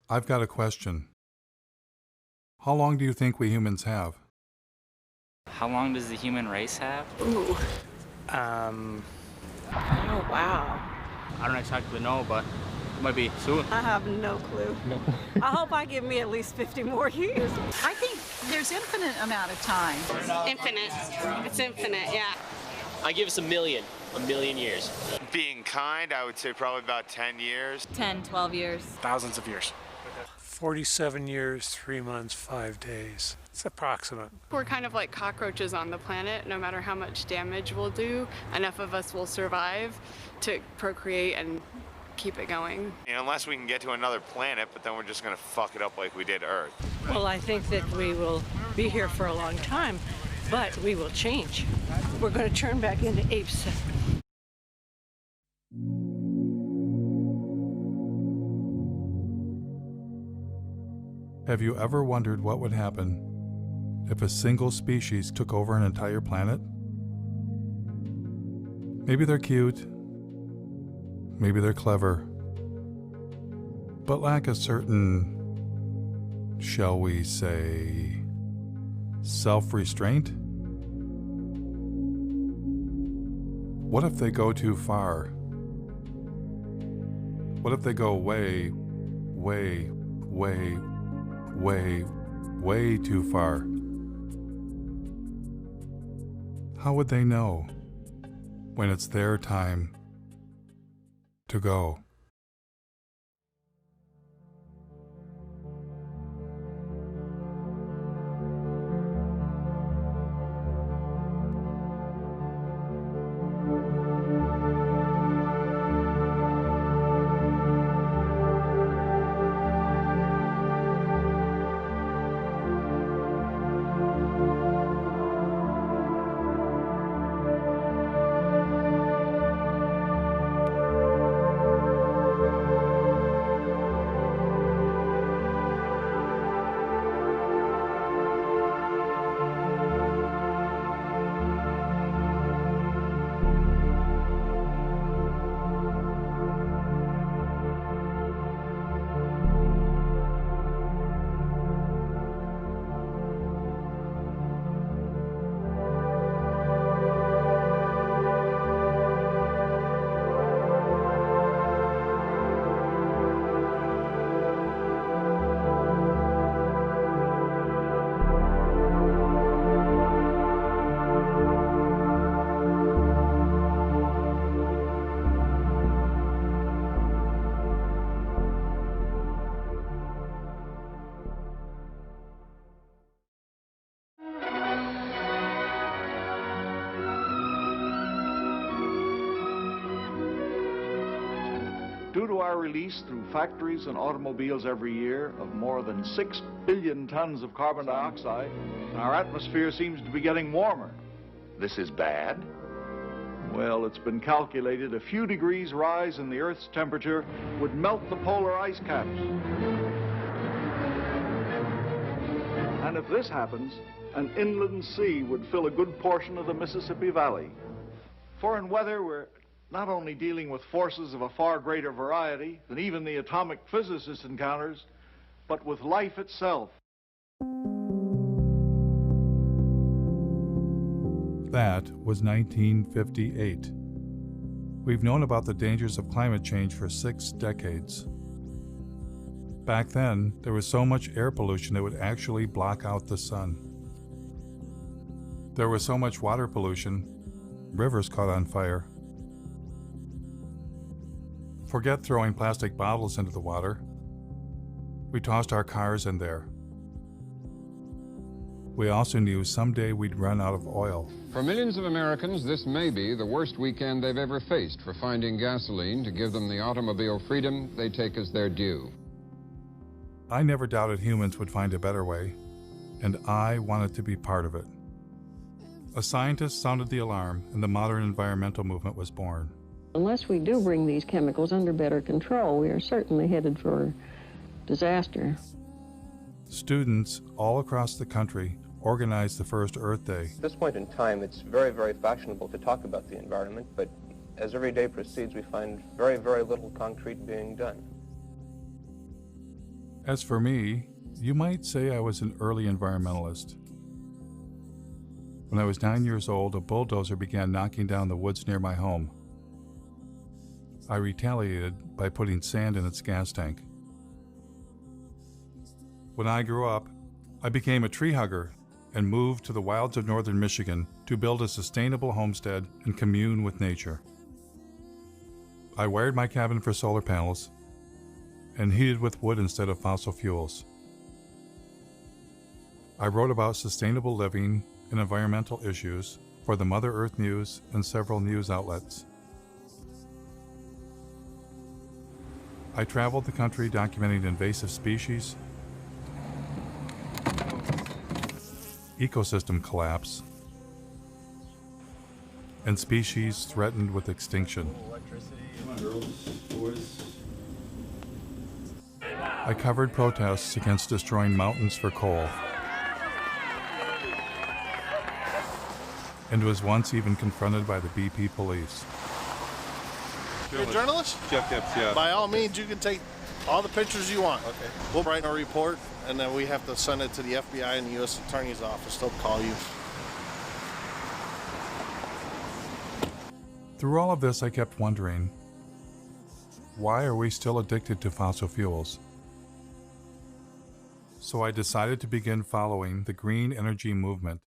I've got a question. How long do you think we humans have? How long does the human race have? Ooh. Um, Oh, wow. I don't exactly know, but it might be soon. I have no clue. No. I hope I give me at least 50 more years. I think there's infinite amount of time. Infinite. It's infinite, yeah. I give us a million years. Being kind, I would say probably about 10 years. 10, 12 years. Thousands of years. 47 years, 3 months, 5 days. It's approximate. We're kind of like cockroaches on the planet. No matter how much damage we'll do, enough of us will survive to procreate and keep it going. Unless we can get to another planet, but then we're just gonna fuck it up like we did Earth. Well, I think that we will be here for a long time, but we will change. We're going to turn back into apes. Have you ever wondered what would happen if a single species took over an entire planet? Maybe they're cute, maybe they're clever, but lack a certain, shall we say, self-restraint? What if they go too far? What if they go way, way, way, way, way too far? How would they know when it's their time to go? Due to our release through factories and automobiles every year of more than 6 billion tons of carbon dioxide, our atmosphere seems to be getting warmer. This is bad? Well, it's been calculated a few degrees rise in the Earth's temperature would melt the polar ice caps. And if this happens, an inland sea would fill a good portion of the Mississippi Valley. For in weather, we're not only dealing with forces of a far greater variety than even the atomic physicist encounters, but with life itself. That was 1958. We've known about the dangers of climate change for 6 decades. Back then, there was so much air pollution it would actually block out the sun. There was so much water pollution, rivers caught on fire. Forget throwing plastic bottles into the water. We tossed our cars in there. We also knew someday we'd run out of oil. For millions of Americans, this may be the worst weekend they've ever faced for finding gasoline to give them the automobile freedom they take as their due. I never doubted humans would find a better way, and I wanted to be part of it. A scientist sounded the alarm, and the modern environmental movement was born. Unless we do bring these chemicals under better control, we are certainly headed for disaster. Students all across the country organized the first Earth Day. At this point in time, it's very, very fashionable to talk about the environment, but as every day proceeds, we find very, very little concrete being done. As for me, you might say I was an early environmentalist. When I was 9 years old, a bulldozer began knocking down the woods near my home. I retaliated by putting sand in its gas tank. When I grew up, I became a tree hugger and moved to the wilds of northern Michigan to build a sustainable homestead and commune with nature. I wired my cabin for solar panels and heated with wood instead of fossil fuels. I wrote about sustainable living and environmental issues for the Mother Earth News and several news outlets. I traveled the country documenting invasive species, ecosystem collapse, and species threatened with extinction. I covered protests against destroying mountains for coal, and was once even confronted by the BP police. You're a journalist? Yeah. By all means, you can take all the pictures you want. Okay. We'll write a report, and then we have to send it to the FBI and the U.S. Attorney's Office. They'll call you. Through all of this, I kept wondering, why are we still addicted to fossil fuels? So I decided to begin following the green energy movement.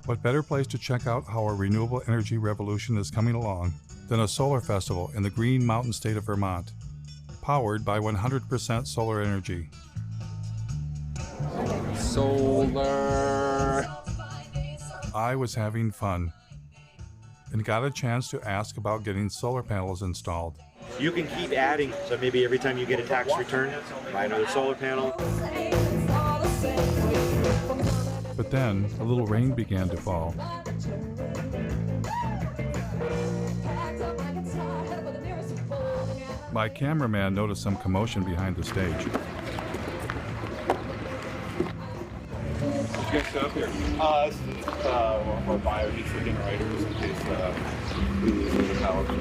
What better place to check out how our renewable energy revolution is coming along than a solar festival in the Green Mountain state of Vermont, powered by 100% solar energy. Solar. I was having fun and got a chance to ask about getting solar panels installed. You can keep adding, so maybe every time you get a tax return, buy another solar panel. But then a little rain began to fall. My cameraman noticed some commotion behind the stage. Did you guys set up here? This is our bio diesel generators in case we lose the power from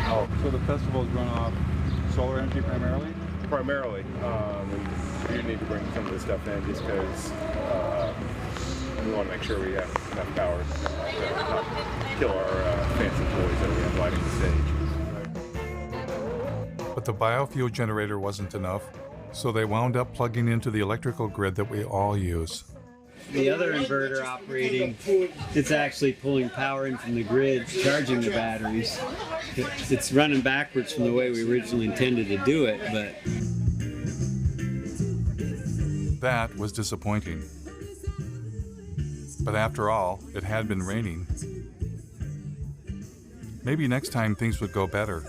Oh, so the festivals run off solar energy primarily? Primarily. We do need to bring some of this stuff in just because we want to make sure we have enough power to not kill our fancy toys that we have lighting the stage. But the biofuel generator wasn't enough, so they wound up plugging into the electrical grid that we all use. The other inverter operating, it's actually pulling power in from the grid, charging the batteries. It's running backwards from the way we originally intended to do it, but... That was disappointing. But after all, it had been raining. Maybe next time things would go better.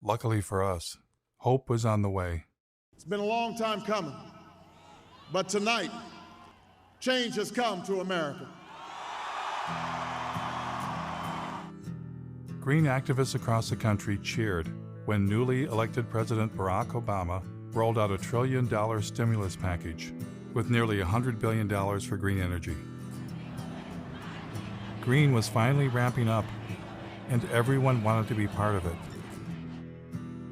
Luckily for us, hope was on the way. It's been a long time coming, but tonight, change has come to America. Green activists across the country cheered when newly elected President Barack Obama rolled out $1 trillion stimulus package with nearly $100 billion for green energy. Green was finally ramping up, and everyone wanted to be part of it.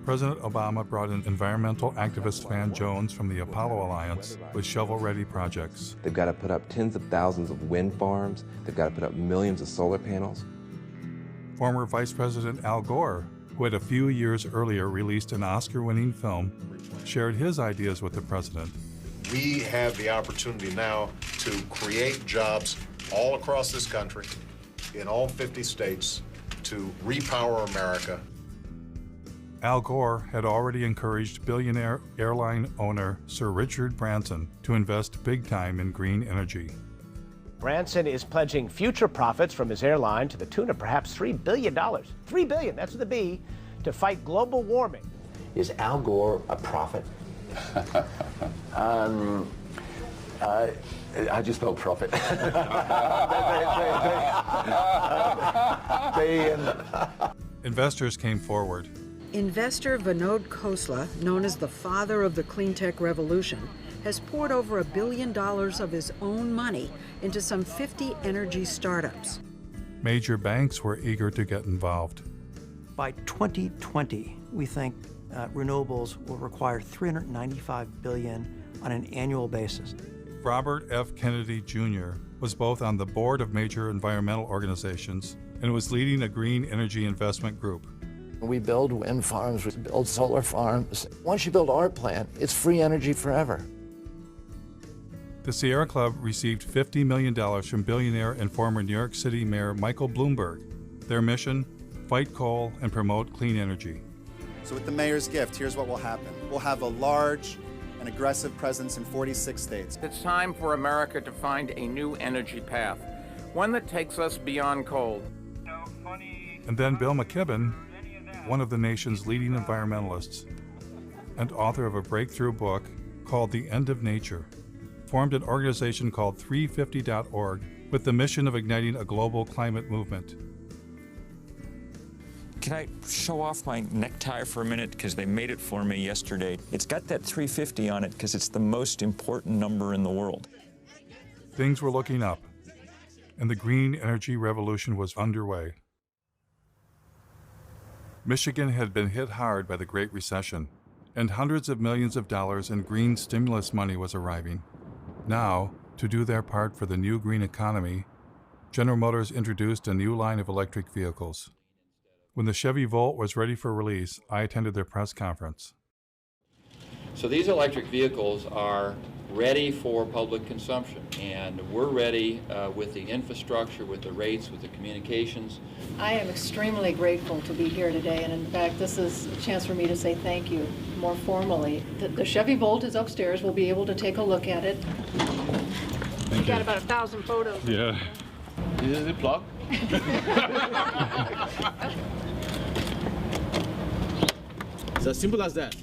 President Obama brought in environmental activist Van Jones from the Apollo Alliance with shovel-ready projects. They've got to put up tens of thousands of wind farms. They've got to put up millions of solar panels. Former Vice President Al Gore, who had a few years earlier released an Oscar-winning film, shared his ideas with the president. We have the opportunity now to create jobs all across this country, in all 50 states, to repower America. Al Gore had already encouraged billionaire airline owner Sir Richard Branson to invest big time in green energy. Branson is pledging future profits from his airline to the tune of perhaps $3 billion. $3 billion, that's with a B, to fight global warming. Is Al Gore a prophet? I just spelled profit. Investors came forward. Investor Vinod Khosla, known as the father of the clean tech revolution, has poured over $1 billion of his own money into some 50 energy startups. Major banks were eager to get involved. By 2020, we think renewables will require $395 billion on an annual basis. Robert F. Kennedy Jr. was both on the board of major environmental organizations and was leading a green energy investment group. We build wind farms, we build solar farms. Once you build our plant, it's free energy forever. The Sierra Club received $50 million from billionaire and former New York City Mayor Michael Bloomberg. Their mission, fight coal and promote clean energy. So with the mayor's gift, here's what will happen. We'll have a large and aggressive presence in 46 states. It's time for America to find a new energy path, one that takes us beyond coal. And then Bill McKibben, one of the nation's leading environmentalists and author of a breakthrough book called The End of Nature, formed an organization called 350.org with the mission of igniting a global climate movement. Can I show off my necktie for a minute? Because they made it for me yesterday. It's got that 350 on it because it's the most important number in the world. Things were looking up, and the green energy revolution was underway. Michigan had been hit hard by the Great Recession, and hundreds of millions of dollars in green stimulus money was arriving. Now, to do their part for the new green economy, General Motors introduced a new line of electric vehicles. When the Chevy Volt was ready for release, I attended their press conference. So these electric vehicles are ready for public consumption, and we're ready with the infrastructure, with the rates, with the communications. I am extremely grateful to be here today, and in fact this is a chance for me to say thank you more formally. The Chevy Volt is upstairs. We'll be able to take a look at it. We've got about 1,000 photos. Yeah. Is it plug? It's as simple as that.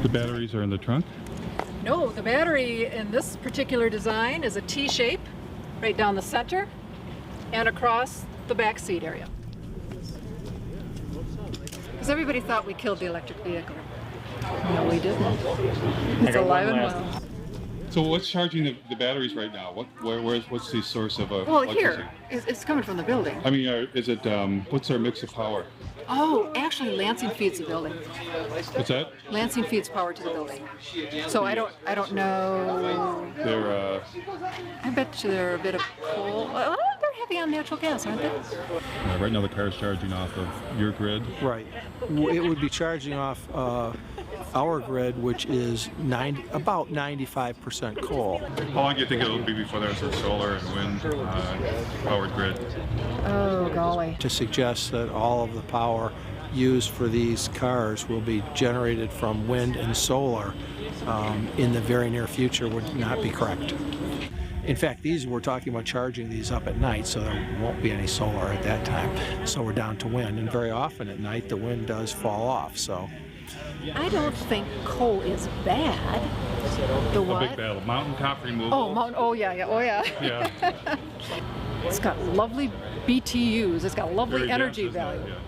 The batteries are in the trunk? No, the battery in this particular design is a T-shape right down the center and across the back seat area. Because everybody thought we killed the electric vehicle. No, we didn't. It's alive and well. So what's charging the batteries right now? What's the source of Well, electricity? here, it's coming from the building. I mean, is it, what's our mix of power? Oh, actually, Lansing feeds the building. What's that? Lansing feeds power to the building. So I don't know. They're, I bet you they're a bit of coal. Well, they're heavy on natural gas, aren't they? right now the car's charging off of your grid? Right. It would be charging off our grid, which is about 95% coal. How long do you think it'll be before there's a solar and wind powered grid? Oh, golly. To suggest that all of the power used for these cars will be generated from wind and solar in the very near future would not be correct. In fact, we're talking about charging these up at night, so there won't be any solar at that time. So we're down to wind, and very often at night the wind does fall off. So I don't think coal is bad. The what? A big battle. Mountaintop removal. Oh, yeah. Yeah. It's got lovely BTUs. It's got lovely Very energy dense, value. isn't it?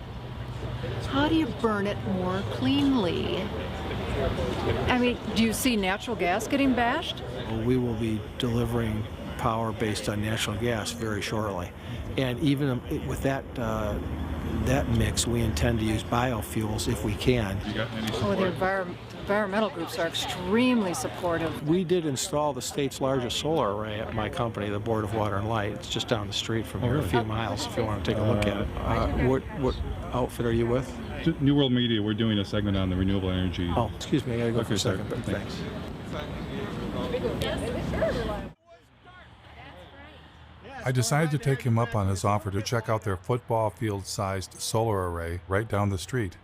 Yeah. How do you burn it more cleanly? I mean, do you see natural gas getting bashed? we will be delivering power based on natural gas very shortly. And even with that mix, we intend to use biofuels if we can. You got any support? Oh, the environmental groups are extremely supportive. We did install the state's largest solar array at my company, the Board of Water and Light. It's just down the street from here, a few miles, if you want to take a look at it. What outfit are you with? New World Media. We're doing a segment on the renewable energy. Oh, excuse me, I gotta go for a second, but thanks. I decided to take him up on his offer to check out their football field-sized solar array right down the street.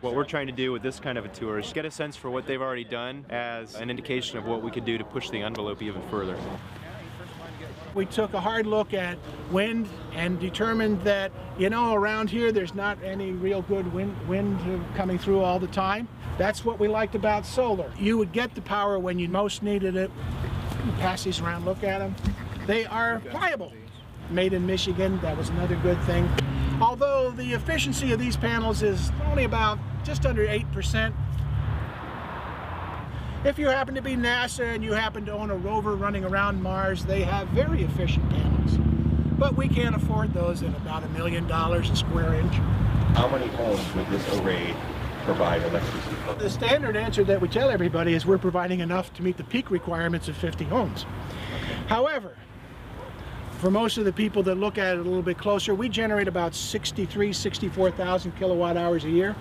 What we're trying to do with this kind of a tour is get a sense for what they've already done as an indication of what we could do to push the envelope even further. We took a hard look at wind and determined that, around here there's not any real good wind coming through all the time. That's what we liked about solar. You would get the power when you most needed it. Pass these around, look at them. They are pliable. Made in Michigan, that was another good thing. Although the efficiency of these panels is only about just under 8%. If you happen to be NASA and you happen to own a rover running around Mars, they have very efficient panels. But we can't afford those at about $1 million a square inch. How many homes would this array provide electricity? The standard answer that we tell everybody is we're providing enough to meet the peak requirements of 50 homes. However, for most of the people that look at it a little bit closer, we generate about 64,000 kilowatt hours a year.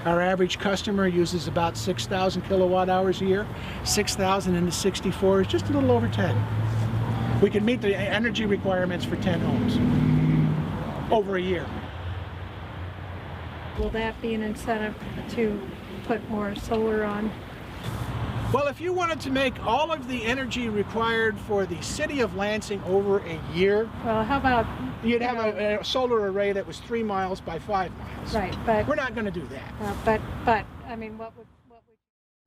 Our average customer uses about 6,000 kilowatt hours a year. 6,000 into 64 is just a little over 10. We can meet the energy requirements for 10 homes over a year. Will that be an incentive to put more solar on? Well, if you wanted to make all of the energy required for the city of Lansing over a year, well, how about you'd have a solar array that was 3 miles by 5 miles. Right, but we're not going to do that. But I mean, what would?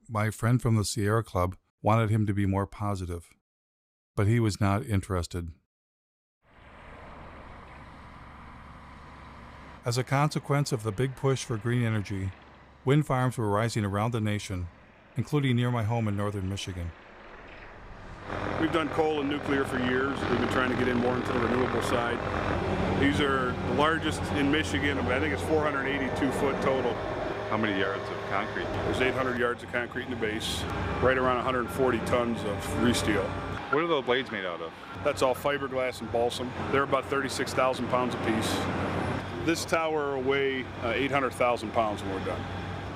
My friend from the Sierra Club wanted him to be more positive, but he was not interested. As a consequence of the big push for green energy, wind farms were rising around the nation, including near my home in northern Michigan. We've done coal and nuclear for years. We've been trying to get in more into the renewable side. These are the largest in Michigan. I think it's 482 foot total. How many yards of concrete? There's 800 yards of concrete in the base, right around 140 tons of re-steel. What are those blades made out of? That's all fiberglass and balsam. They're about 36,000 pounds apiece. This tower will weigh 800,000 pounds when we're done.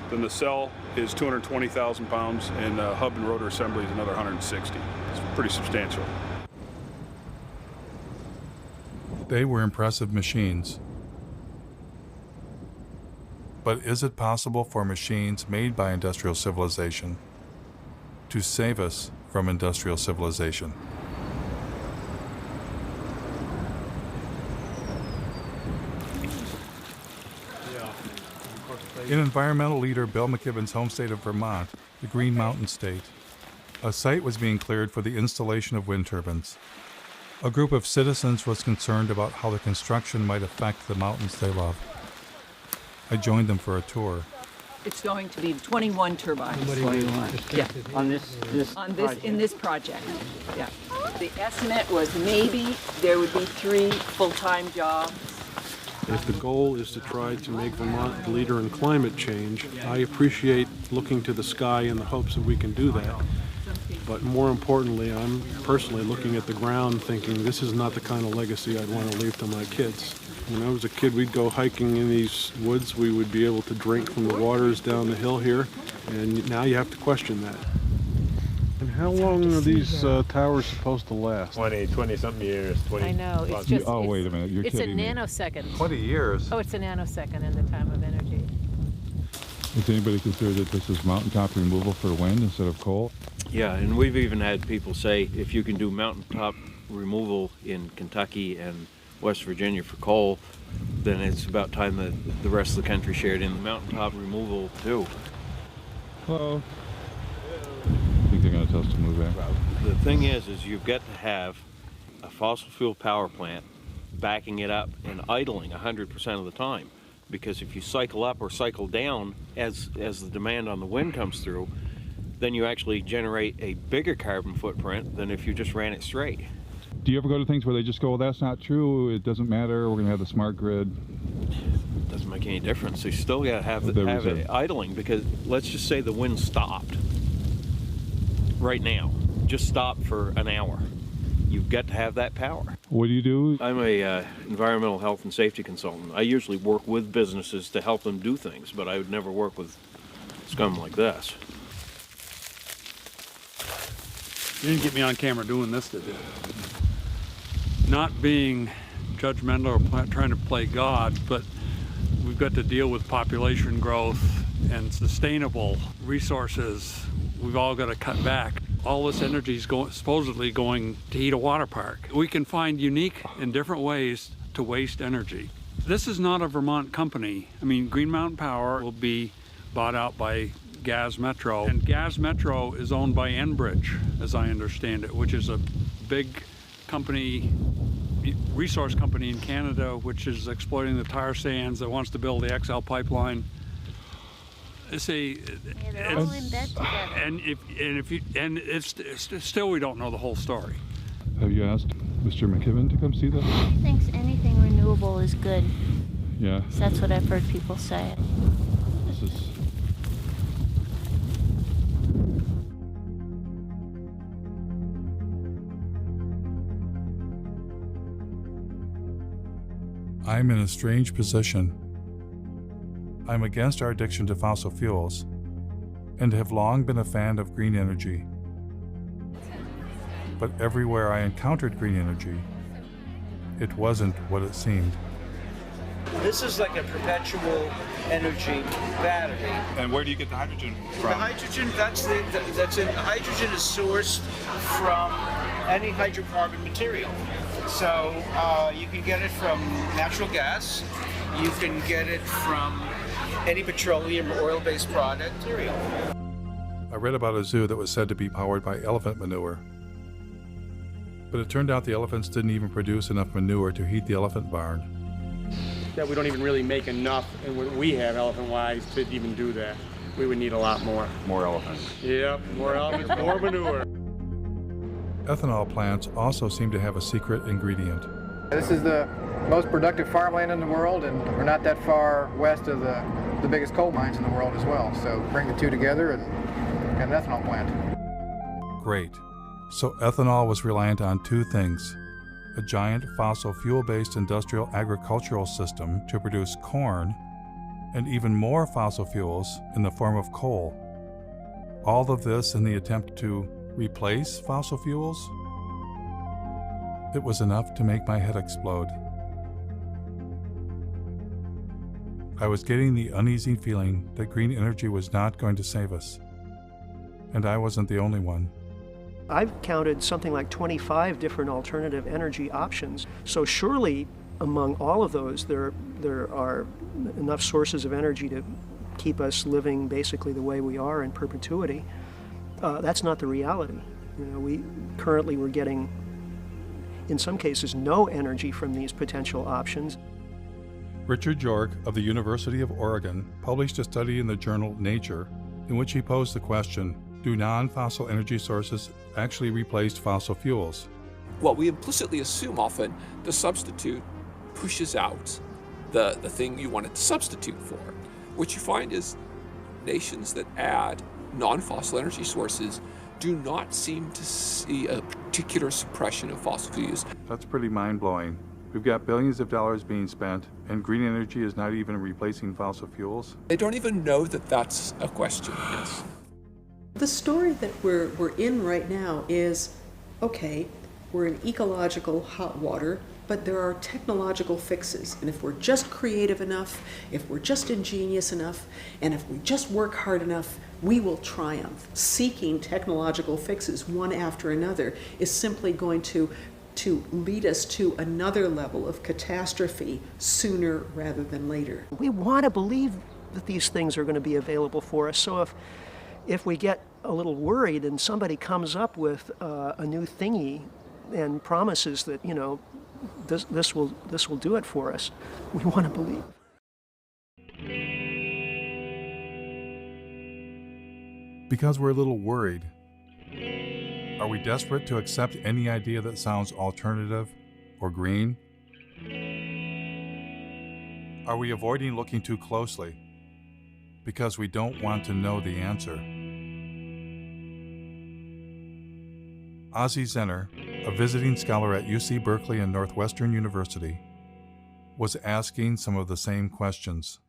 Then the cell is 220,000 pounds, and the hub and rotor assembly is another 160. It's pretty substantial. They were impressive machines. But is it possible for machines made by industrial civilization to save us from industrial civilization? In environmental leader Bill McKibben's home state of Vermont, the Green Mountain State, a site was being cleared for the installation of wind turbines. A group of citizens was concerned about how the construction might affect the mountains they love. I joined them for a tour. It's going to be 21 turbines. 21. Yeah. On this project. In this project. Yeah. The estimate was maybe there would be 3 full-time jobs. If the goal is to try to make Vermont the leader in climate change, I appreciate looking to the sky in the hopes that we can do that. But more importantly, I'm personally looking at the ground thinking this is not the kind of legacy I'd want to leave to my kids. When I was a kid, we'd go hiking in these woods. We would be able to drink from the waters down the hill here, and now you have to question that. And how long are these towers supposed to last? 20-something years. 20. I know. It's just. Oh, wait a minute. You're kidding me. It's a nanosecond. 20 years? Oh, it's a nanosecond in the time of energy. Does anybody consider that this is mountaintop removal for wind instead of coal? Yeah, and we've even had people say if you can do mountaintop removal in Kentucky and West Virginia for coal, then it's about time that the rest of the country shared in the mountaintop removal too. Hello. I think they're going to tell us to move back. The thing is you've got to have a fossil fuel power plant backing it up and idling 100% of the time. Because if you cycle up or cycle down as the demand on the wind comes through, then you actually generate a bigger carbon footprint than if you just ran it straight. Do you ever go to things where they just go, well, that's not true, it doesn't matter, we're going to have the smart grid? It doesn't make any difference. You still got to have it idling, because let's just say the wind stopped right now. Just stopped for an hour. You've got to have that power. What do you do? I'm a environmental health and safety consultant. I usually work with businesses to help them do things, but I would never work with scum like this. You didn't get me on camera doing this today. Not being judgmental or trying to play God, but we've got to deal with population growth and sustainable resources. We've all got to cut back. All this energy is supposedly going to heat a water park. We can find unique and different ways to waste energy. This is not a Vermont company. I mean, Green Mountain Power will be bought out by Gas Metro, and Gas Metro is owned by Enbridge, as I understand it, which is a big company resource company in Canada, which is exploiting the tar sands, that wants to build the XL pipeline. See, they're all in bed together. Still we don't know the whole story. Have you asked Mr. McKibben to come see that? He thinks anything renewable is good. Yeah. So that's what I've heard people say. This is... I'm in a strange position. I'm against our addiction to fossil fuels and have long been a fan of green energy. But everywhere I encountered green energy, it wasn't what it seemed. This is like a perpetual energy battery. And where do you get the hydrogen from? The hydrogen, hydrogen is sourced from any hydrocarbon material. So you can get it from natural gas, you can get it from any petroleum or oil-based product material. I read about a zoo that was said to be powered by elephant manure. But it turned out the elephants didn't even produce enough manure to heat the elephant barn. That we don't even really make enough, and what we have elephant-wise, to even do that. We would need a lot more. More elephants. Yep, more elephants, more manure. Ethanol plants also seem to have a secret ingredient. This is the most productive farmland in the world, and we're not that far west of the biggest coal mines in the world as well. So bring the two together and get an ethanol plant. Great. So ethanol was reliant on two things: a giant fossil fuel-based industrial agricultural system to produce corn, and even more fossil fuels in the form of coal. All of this in the attempt to replace fossil fuels? It was enough to make my head explode. I was getting the uneasy feeling that green energy was not going to save us. And I wasn't the only one. I've counted something like 25 different alternative energy options. So surely among all of those, there are enough sources of energy to keep us living basically the way we are in perpetuity. That's not the reality. You know, we're getting, in some cases, no energy from these potential options. Richard York of the University of Oregon published a study in the journal Nature in which he posed the question, do non-fossil energy sources actually replace fossil fuels? Well, we implicitly assume often the substitute pushes out the thing you wanted to substitute for. What you find is nations that add non-fossil energy sources do not seem to see a particular suppression of fossil fuels. That's pretty mind-blowing. We've got billions of dollars being spent, and green energy is not even replacing fossil fuels? They don't even know that that's a question, yes. The story that we're in right now is, okay, we're in ecological hot water, but there are technological fixes. And if we're just creative enough, if we're just ingenious enough, and if we just work hard enough, we will triumph. Seeking technological fixes one after another is simply going to lead us to another level of catastrophe sooner rather than later. We want to believe that these things are going to be available for us. So if we get a little worried and somebody comes up with a new thingy and promises that, you know, this will do it for us, we want to believe. Because we're a little worried. Are we desperate to accept any idea that sounds alternative or green? Are we avoiding looking too closely because we don't want to know the answer? Ozzie Zenner, a visiting scholar at UC Berkeley and Northwestern University, was asking some of the same questions.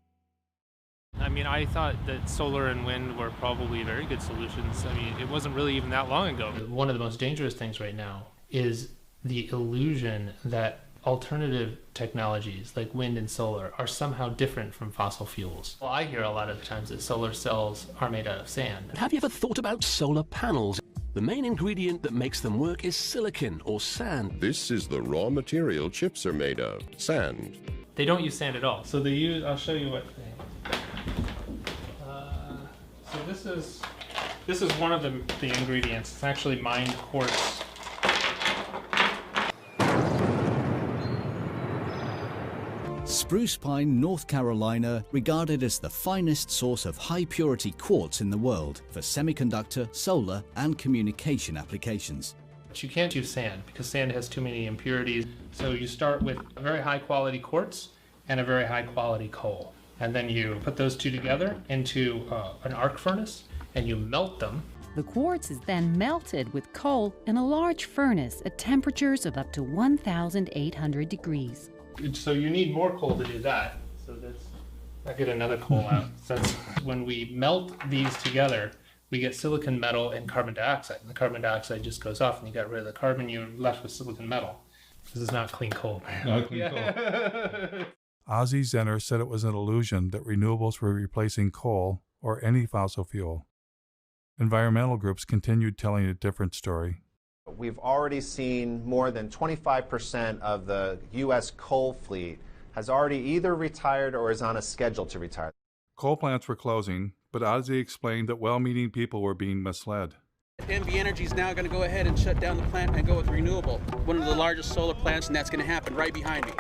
I mean, I thought that solar and wind were probably very good solutions. I mean, it wasn't really even that long ago. One of the most dangerous things right now is the illusion that alternative technologies like wind and solar are somehow different from fossil fuels. Well, I hear a lot of the times that solar cells are made out of sand. Have you ever thought about solar panels? The main ingredient that makes them work is silicon or sand. This is the raw material chips are made of, sand. They don't use sand at all. So they use, I'll show you what they... So this is one of the ingredients. It's actually mined quartz. Spruce Pine, North Carolina, regarded as the finest source of high-purity quartz in the world for semiconductor, solar, and communication applications. But you can't use sand because sand has too many impurities. So you start with a very high-quality quartz and a very high-quality coal. And then you put those two together into an arc furnace and you melt them. The quartz is then melted with coal in a large furnace at temperatures of up to 1,800 degrees. So you need more coal to do that. So I'll get another coal out. So when we melt these together, we get silicon metal and carbon dioxide. And the carbon dioxide just goes off and you got rid of the carbon, you're left with silicon metal. This is not clean coal. Not clean coal. Ozzy Zenner said it was an illusion that renewables were replacing coal or any fossil fuel. Environmental groups continued telling a different story. We've already seen more than 25% of the U.S. coal fleet has already either retired or is on a schedule to retire. Coal plants were closing, but Ozzy explained that well-meaning people were being misled. NV Energy is now going to go ahead and shut down the plant and go with renewable. One of the largest solar plants, and that's going to happen right behind me.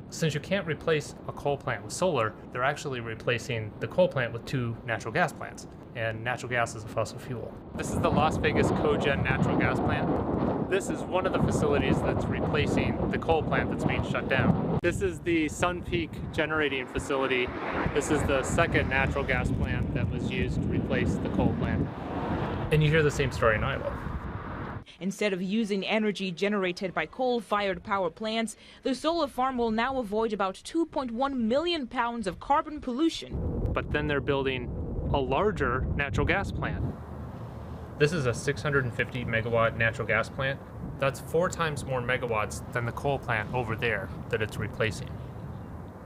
Since you can't replace a coal plant with solar, they're actually replacing the coal plant with 2 natural gas plants. And natural gas is a fossil fuel. This is the Las Vegas cogen natural gas plant. This is one of the facilities that's replacing the coal plant that's being shut down. This is the Sun Peak generating facility. This is the second natural gas plant that was used to replace the coal plant. And you hear the same story in Iowa. Instead of using energy generated by coal-fired power plants, the solar farm will now avoid about 2.1 million pounds of carbon pollution. But then they're building a larger natural gas plant. This is a 650 megawatt natural gas plant. That's 4 times more megawatts than the coal plant over there that it's replacing.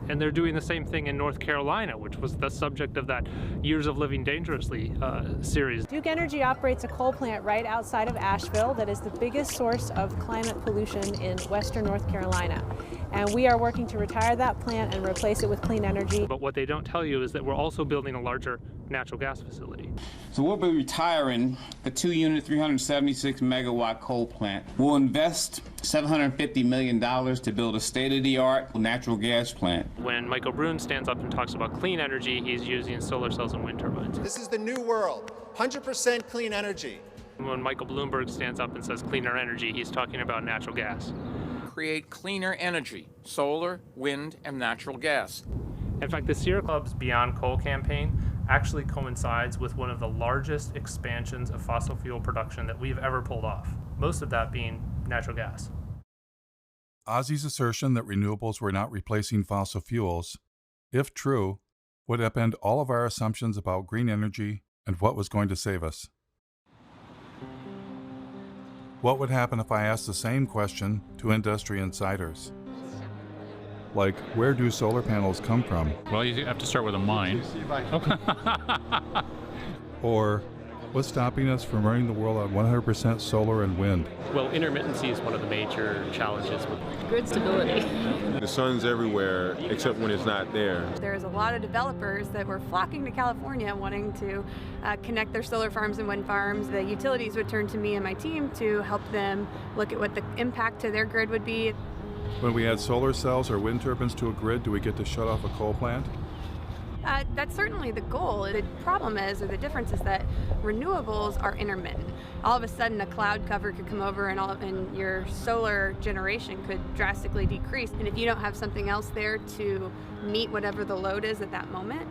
And they're doing the same thing in North Carolina, which was the subject of that Years of Living Dangerously series. Duke Energy operates a coal plant right outside of Asheville that is the biggest source of climate pollution in western North Carolina. And we are working to retire that plant and replace it with clean energy. But what they don't tell you is that we're also building a larger natural gas facility. So we'll be retiring the 2-unit, 376 megawatt coal plant. We'll invest $750 million to build a state-of-the-art natural gas plant. When Michael Brune stands up and talks about clean energy, he's using solar cells and wind turbines. This is the new world, 100% clean energy. When Michael Bloomberg stands up and says cleaner energy, he's talking about natural gas. Create cleaner energy, solar, wind, and natural gas. In fact, the Sierra Club's Beyond Coal campaign actually coincides with one of the largest expansions of fossil fuel production that we've ever pulled off, most of that being natural gas. Ozzy's assertion that renewables were not replacing fossil fuels, if true, would upend all of our assumptions about green energy and what was going to save us. What would happen if I asked the same question to industry insiders? Like, where do solar panels come from? Well, you have to start with a mine. Or, what's stopping us from running the world on 100% solar and wind? Well, intermittency is one of the major challenges. Grid stability. The sun's everywhere except when it's not there. There's a lot of developers that were flocking to California wanting to connect their solar farms and wind farms. The utilities would turn to me and my team to help them look at what the impact to their grid would be. When we add solar cells or wind turbines to a grid, do we get to shut off a coal plant? That's certainly the goal. The problem is, or the difference is that renewables are intermittent. All of a sudden a cloud cover could come over and your solar generation could drastically decrease. And if you don't have something else there to meet whatever the load is at that moment,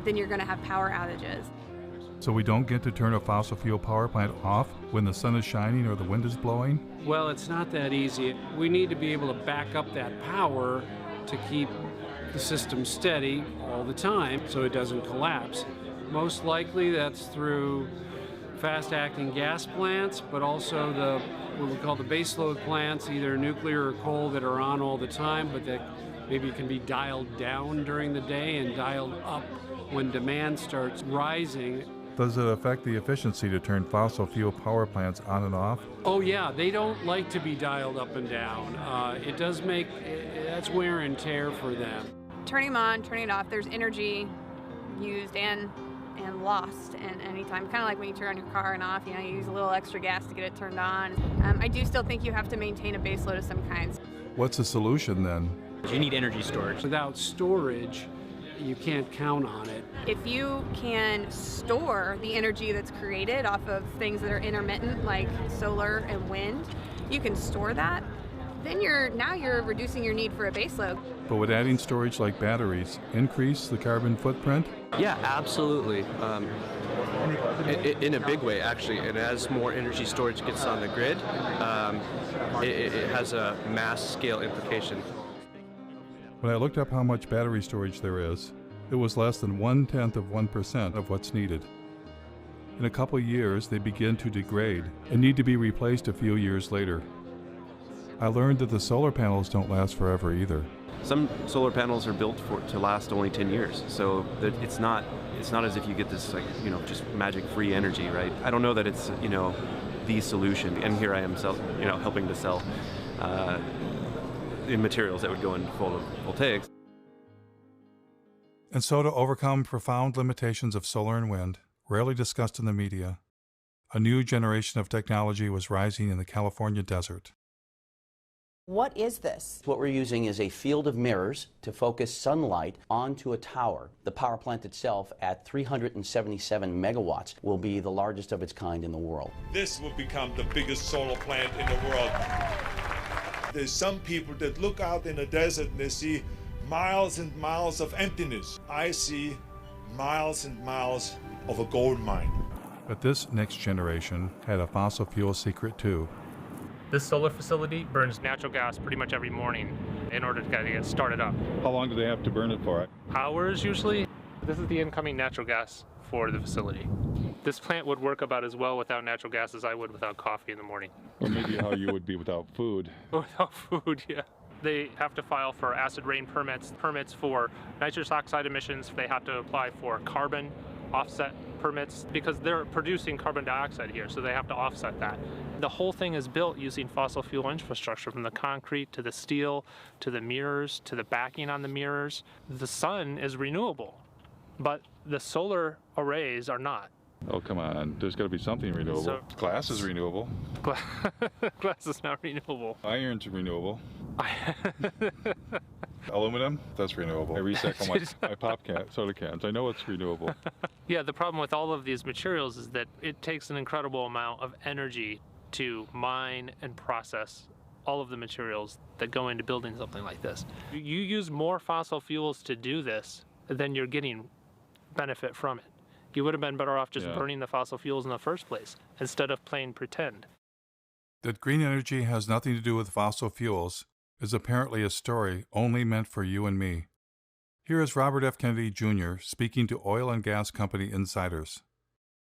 then you're going to have power outages. So we don't get to turn a fossil fuel power plant off when the sun is shining or the wind is blowing? Well, it's not that easy. We need to be able to back up that power to keep the system steady all the time so it doesn't collapse. Most likely that's through fast-acting gas plants, but also what we call the baseload plants, either nuclear or coal, that are on all the time, but that maybe can be dialed down during the day and dialed up when demand starts rising. Does it affect the efficiency to turn fossil fuel power plants on and off? Oh yeah, they don't like to be dialed up and down. It does make, that's wear and tear for them. Turning them on, turning it off, there's energy used and lost at any time. Kind of like when you turn on your car and off, you use a little extra gas to get it turned on. I do still think you have to maintain a base load of some kinds. What's the solution then? You need energy storage. Without storage, you can't count on it. If you can store the energy that's created off of things that are intermittent, like solar and wind, you can store that, then you're reducing your need for a baseload. But would adding storage like batteries increase the carbon footprint? Yeah, absolutely. In a big way, actually. And as more energy storage gets on the grid, it has a mass scale implication. When I looked up how much battery storage there is, it was less than 0.1% of what's needed. In a couple years, they begin to degrade and need to be replaced a few years later. I learned that the solar panels don't last forever either. Some solar panels are built to last only 10 years, so that it's not as if you get this just magic-free energy, right? I don't know that it's the solution, and here I am helping to sell in materials that would go into photovoltaics. And so to overcome profound limitations of solar and wind, rarely discussed in the media, a new generation of technology was rising in the California desert. What is this? What we're using is a field of mirrors to focus sunlight onto a tower. The power plant itself, at 377 megawatts, will be the largest of its kind in the world. This will become the biggest solar plant in the world. There's some people that look out in the desert and they see miles and miles of emptiness. I see miles and miles of a gold mine. But this next generation had a fossil fuel secret too. This solar facility burns natural gas pretty much every morning in order to get started up. How long do they have to burn it for? Hours usually. This is the incoming natural gas for the facility. This plant would work about as well without natural gas as I would without coffee in the morning. Or maybe how you would be without food. Without food, yeah. They have to file for acid rain permits for nitrous oxide emissions. They have to apply for carbon offset permits because they're producing carbon dioxide here, so they have to offset that. The whole thing is built using fossil fuel infrastructure, from the concrete to the steel to the mirrors to the backing on the mirrors. The sun is renewable, but the solar arrays are not. Oh, come on. There's got to be something renewable. So, glass is renewable. Glass is not renewable. Iron's renewable. Aluminum, that's renewable. I recycle my pop soda cans. I know it's renewable. Yeah, the problem with all of these materials is that it takes an incredible amount of energy to mine and process all of the materials that go into building something like this. You use more fossil fuels to do this than you're getting benefit from it. You would have been better off just burning the fossil fuels in the first place instead of playing pretend. That green energy has nothing to do with fossil fuels is apparently a story only meant for you and me. Here is Robert F. Kennedy Jr. speaking to oil and gas company insiders.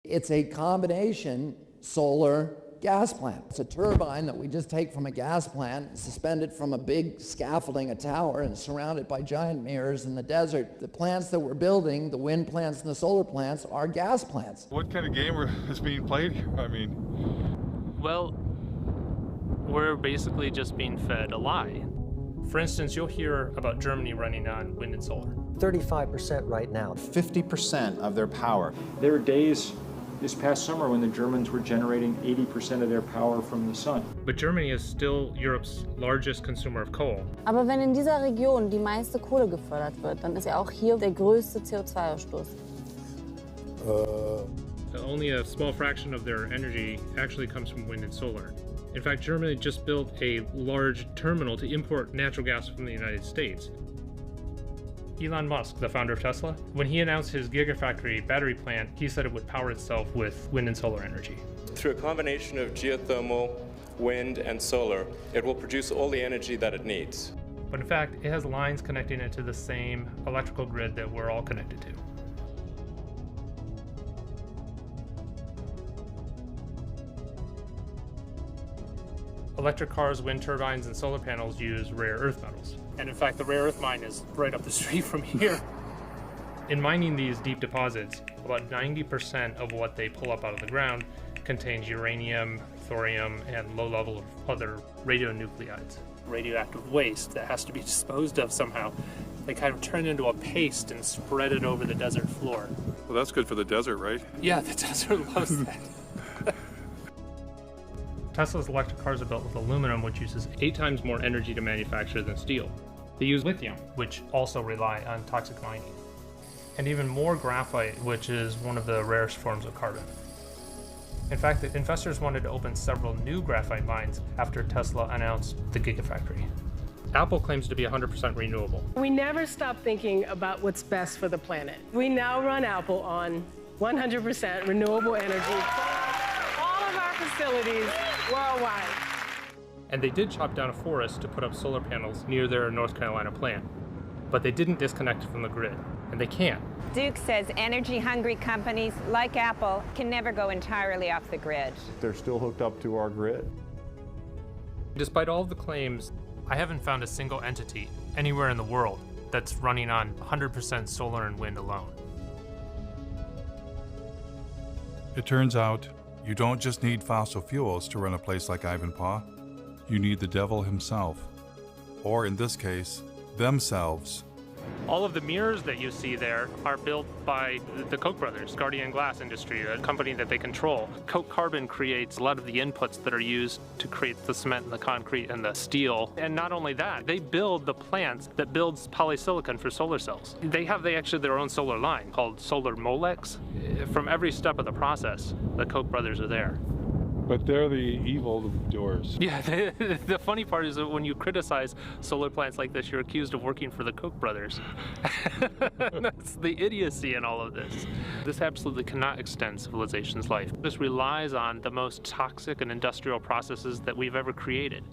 It's a combination solar gas plant. It's a turbine that we just take from a gas plant, suspended from a big scaffolding, a tower, and surrounded by giant mirrors in the desert. The plants that we're building, the wind plants and the solar plants, are gas plants. What kind of game is being played here? Well, we're basically just being fed a lie. For instance, you'll hear about Germany running on wind and solar. 35% right now. 50% of their power. There were days this past summer when the Germans were generating 80% of their power from the sun. But Germany is still Europe's largest consumer of coal. Aber wenn in dieser Region die meiste Kohle gefördert wird, dann ist ja auch hier der größte CO2-Ausstoß. Only a small fraction of their energy actually comes from wind and solar. In fact, Germany just built a large terminal to import natural gas from the United States. Elon Musk, the founder of Tesla, when he announced his Gigafactory battery plant, he said it would power itself with wind and solar energy. Through a combination of geothermal, wind, and solar, it will produce all the energy that it needs. But in fact, it has lines connecting it to the same electrical grid that we're all connected to. Electric cars, wind turbines, and solar panels use rare earth metals. And in fact, the rare earth mine is right up the street from here. In mining these deep deposits, about 90% of what they pull up out of the ground contains uranium, thorium, and low level of other radionuclides. Radioactive waste that has to be disposed of somehow. They kind of turn into a paste and spread it over the desert floor. Well, that's good for the desert, right? Yeah, the desert loves that. Tesla's electric cars are built with aluminum, which uses 8 times more energy to manufacture than steel. They use lithium, which also rely on toxic mining. And even more graphite, which is one of the rarest forms of carbon. In fact, the investors wanted to open several new graphite mines after Tesla announced the Gigafactory. Apple claims to be 100% renewable. We never stop thinking about what's best for the planet. We now run Apple on 100% renewable energy. All of our facilities worldwide. And they did chop down a forest to put up solar panels near their North Carolina plant. But they didn't disconnect from the grid, and they can't. Duke says energy-hungry companies like Apple can never go entirely off the grid. They're still hooked up to our grid. Despite all of the claims, I haven't found a single entity anywhere in the world that's running on 100% solar and wind alone. It turns out, you don't just need fossil fuels to run a place like Ivanpah. You need the devil himself. Or in this case, themselves. All of the mirrors that you see there are built by the Koch brothers, Guardian Glass Industry, a company that they control. Koch Carbon creates a lot of the inputs that are used to create the cement and the concrete and the steel. And not only that, they build the plants that builds polysilicon for solar cells. They have actually their own solar line called Solar Molex. From every step of the process, the Koch brothers are there. But they're the evil doers. Yeah, the funny part is that when you criticize solar plants like this, you're accused of working for the Koch brothers. That's the idiocy in all of this. This absolutely cannot extend civilization's life. This relies on the most toxic and industrial processes that we've ever created.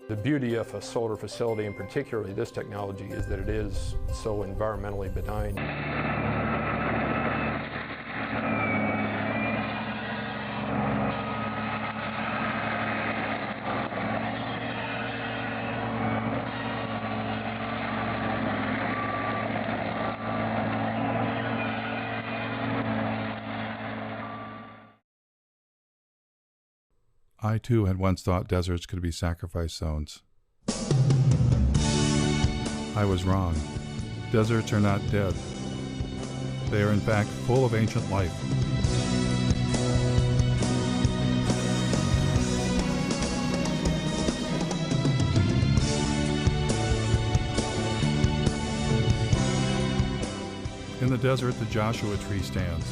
The beauty of a solar facility, and particularly this technology, is that it is so environmentally benign. I too had once thought deserts could be sacrifice zones. I was wrong. Deserts are not dead. They are in fact full of ancient life. In the desert, the Joshua tree stands,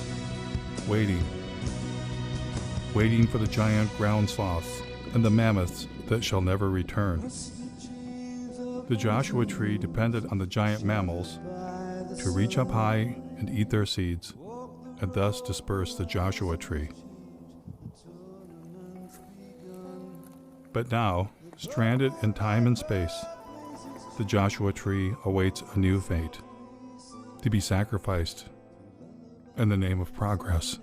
waiting, waiting for the giant ground sloths and the mammoths that shall never return. The Joshua tree depended on the giant mammals to reach up high and eat their seeds, and thus disperse the Joshua tree. But now, stranded in time and space, the Joshua tree awaits a new fate, to be sacrificed in the name of progress.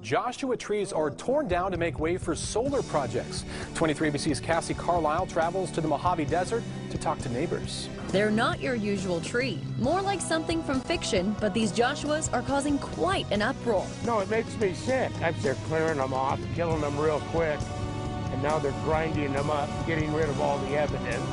Joshua trees are torn down to make way for solar projects. 23ABC's Cassie Carlisle travels to the Mojave Desert to talk to neighbors. They're not your usual tree, more like something from fiction, but these Joshuas are causing quite an uproar. No, it makes me sick. They're clearing them off, killing them real quick, and now they're grinding them up, getting rid of all the evidence.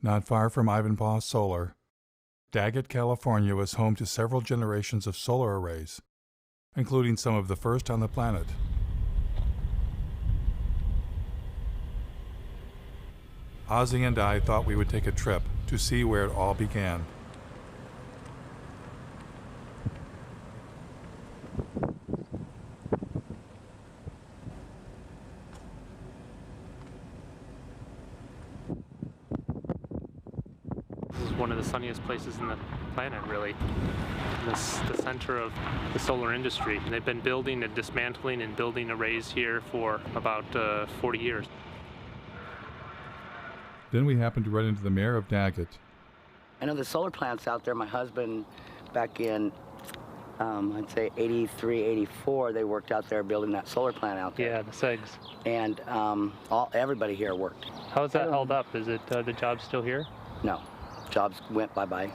Not far from Ivanpah Solar, Daggett, California was home to several generations of solar arrays, including some of the first on the planet. Ozzy and I thought we would take a trip to see where it all began. One of the sunniest places in the planet, really. The center of the solar industry. And they've been building and dismantling and building arrays here for about 40 years. Then we happened to run into the mayor of Daggett. I know the solar plants out there. My husband, back in, I'd say 83, 84, they worked out there building that solar plant out there. Yeah, the SEGs. And everybody here worked. How's that held up? Is it the job still here? No. Jobs went bye-bye.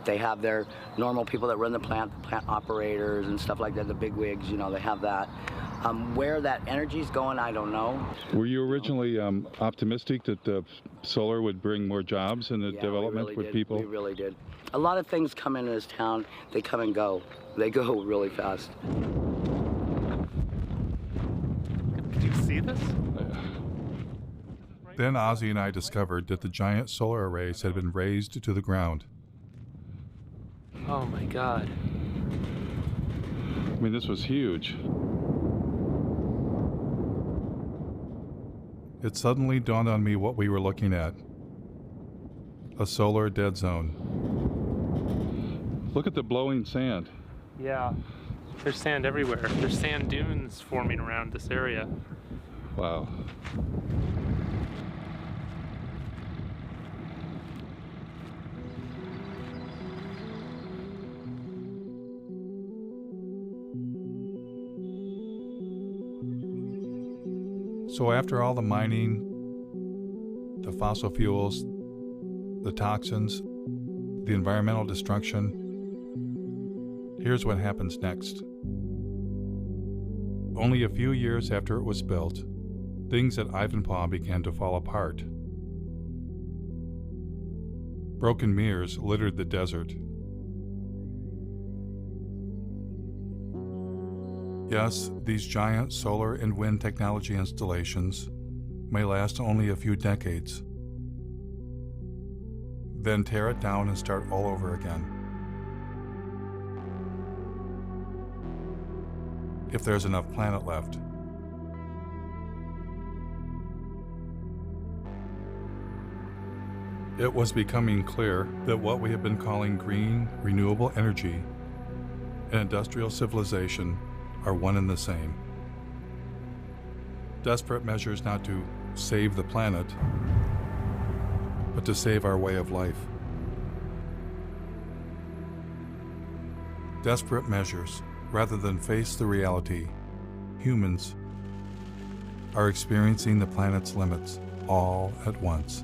They have their normal people that run the plant operators and stuff like that, the big wigs, you know, they have that. Where that energy's going, I don't know. Were you originally optimistic that the solar would bring more jobs in the development with people? We really did. A lot of things come into this town, they come and go. They go really fast. Did you see this? Then Ozzy and I discovered that the giant solar arrays had been razed to the ground. Oh my God. I mean, this was huge. It suddenly dawned on me what we were looking at. A solar dead zone. Look at the blowing sand. Yeah, there's sand everywhere. There's sand dunes forming around this area. Wow. So after all the mining, the fossil fuels, the toxins, the environmental destruction, here's what happens next. Only a few years after it was built, things at Ivanpah began to fall apart. Broken mirrors littered the desert. Yes, these giant solar and wind technology installations may last only a few decades, then tear it down and start all over again. If there's enough planet left. It was becoming clear that what we have been calling green, renewable energy and industrial civilization are one and the same. Desperate measures not to save the planet, but to save our way of life. Desperate measures rather than face the reality. Humans are experiencing the planet's limits all at once.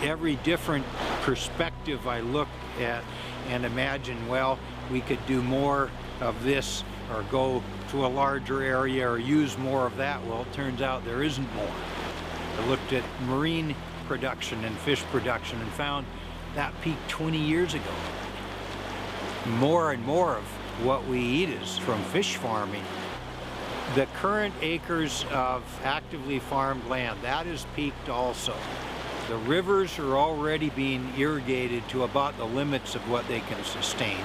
Every different perspective I look at and imagine, well, we could do more of this or go to a larger area or use more of that. Well, it turns out there isn't more. I looked at marine production and fish production and found that peaked 20 years ago. More and more of what we eat is from fish farming. The current acres of actively farmed land, that is peaked also. The rivers are already being irrigated to about the limits of what they can sustain.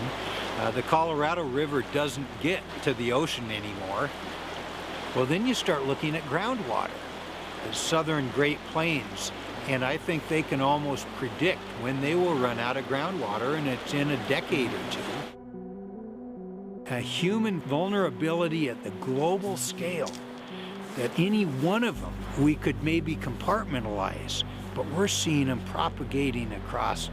The Colorado River doesn't get to the ocean anymore. Well, then you start looking at groundwater, the southern Great Plains, and I think they can almost predict when they will run out of groundwater, and it's in a decade or two. A human vulnerability at the global scale, that any one of them we could maybe compartmentalize, but we're seeing them propagating across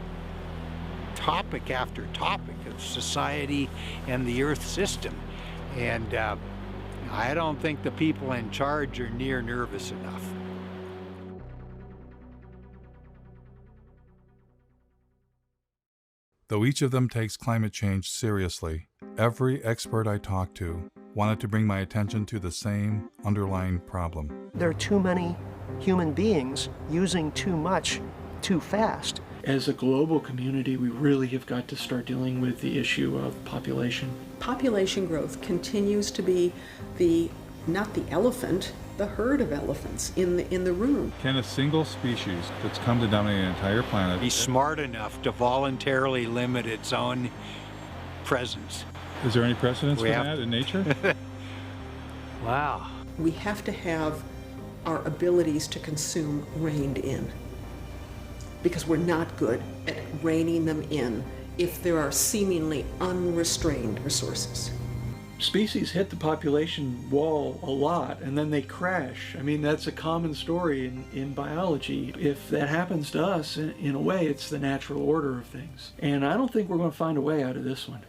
topic after topic of society and the Earth system. And I don't think the people in charge are near nervous enough. Though each of them takes climate change seriously, every expert I talked to wanted to bring my attention to the same underlying problem. There are too many human beings using too much too fast. As a global community, we really have got to start dealing with the issue of population. Population growth continues to be not the elephant, the herd of elephants in the room. Can a single species that's come to dominate an entire planet be smart enough to voluntarily limit its own presence? Is there any precedence for that in nature? Wow. We have to have our abilities to consume reined in, because we're not good at reining them in if there are seemingly unrestrained resources. Species hit the population wall a lot and then they crash. I mean, that's a common story in biology. If that happens to us, in a way, it's the natural order of things. And I don't think we're going to find a way out of this one.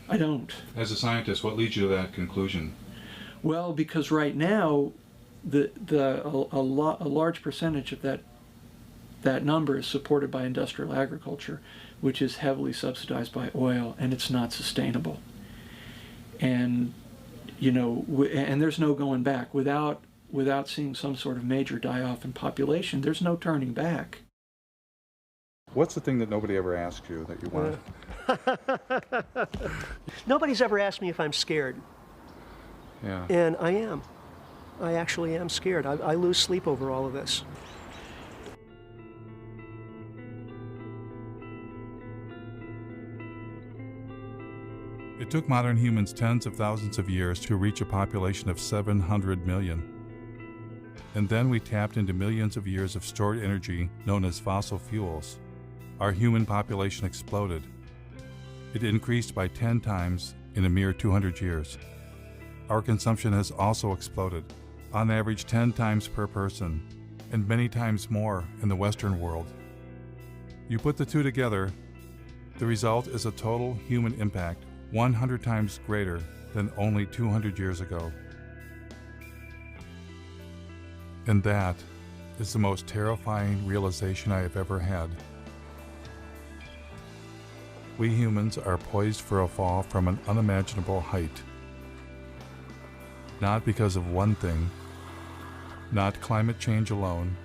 I don't. As a scientist, what leads you to that conclusion? Well, because right now, a large percentage of that number is supported by industrial agriculture, which is heavily subsidized by oil, and it's not sustainable. And, you know, and there's no going back. Without seeing some sort of major die-off in population, there's no turning back. What's the thing that nobody ever asked you that you wanted? Nobody's ever asked me if I'm scared. Yeah. And I am. I actually am scared. I lose sleep over all of this. It took modern humans tens of thousands of years to reach a population of 700 million. And then we tapped into millions of years of stored energy known as fossil fuels. Our human population exploded. It increased by 10 times in a mere 200 years. Our consumption has also exploded, on average 10 times per person, and many times more in the Western world. You put the two together, the result is a total human impact 100 times greater than only 200 years ago. And that is the most terrifying realization I have ever had. We humans are poised for a fall from an unimaginable height. Not because of one thing, not climate change alone,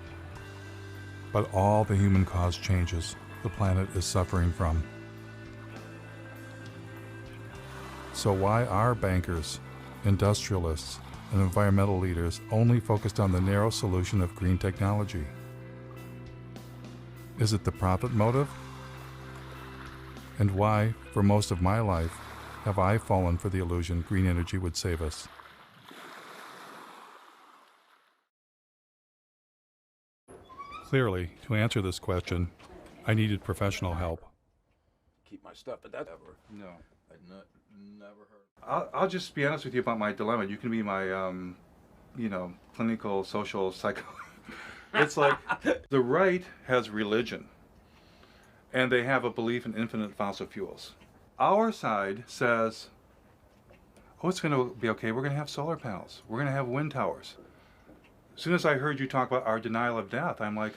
but all the human-caused changes the planet is suffering from. So why are bankers, industrialists, and environmental leaders only focused on the narrow solution of green technology? Is it the profit motive? And why, for most of my life, have I fallen for the illusion green energy would save us? Clearly, to answer this question, I needed professional help. Keep my stuff, but that ever. No. I'd never heard. I'll just be honest with you about my dilemma. You can be my, clinical, social, psycho. It's like the right has religion, and they have a belief in infinite fossil fuels. Our side says, oh, it's going to be okay. We're going to have solar panels. We're going to have wind towers. As soon as I heard you talk about our denial of death, I'm like,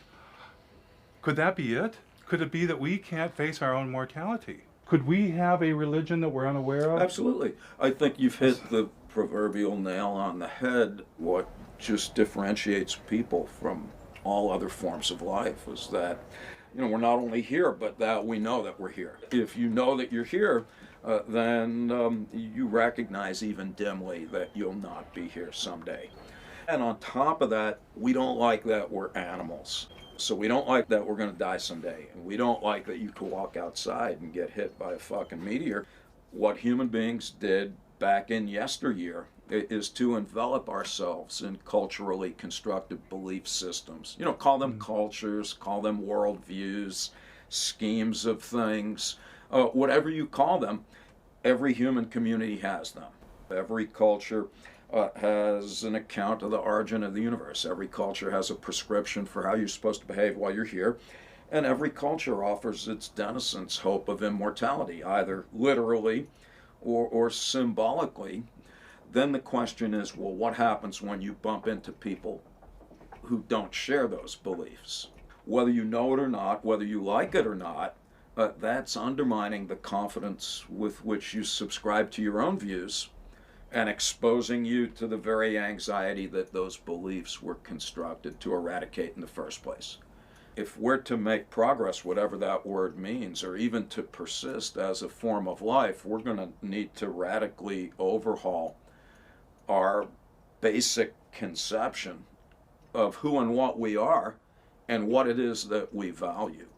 could that be it? Could it be that we can't face our own mortality? Could we have a religion that we're unaware of? Absolutely. I think you've hit the proverbial nail on the head. What just differentiates people from all other forms of life is that, we're not only here, but that we know that we're here. If you know that you're here, then you recognize even dimly that you'll not be here someday. And on top of that, we don't like that we're animals. So we don't like that we're going to die someday. And we don't like that you could walk outside and get hit by a fucking meteor. What human beings did back in yesteryear is to envelop ourselves in culturally constructed belief systems. You know, call them cultures, call them worldviews, schemes of things, whatever you call them. Every human community has them. Every culture has an account of the origin of the universe. Every culture has a prescription for how you're supposed to behave while you're here. And every culture offers its denizens hope of immortality, either literally or symbolically. Then the question is, well, what happens when you bump into people who don't share those beliefs? Whether you know it or not, whether you like it or not, that's undermining the confidence with which you subscribe to your own views and exposing you to the very anxiety that those beliefs were constructed to eradicate in the first place. If we're to make progress, whatever that word means, or even to persist as a form of life, we're going to need to radically overhaul our basic conception of who and what we are and what it is that we value.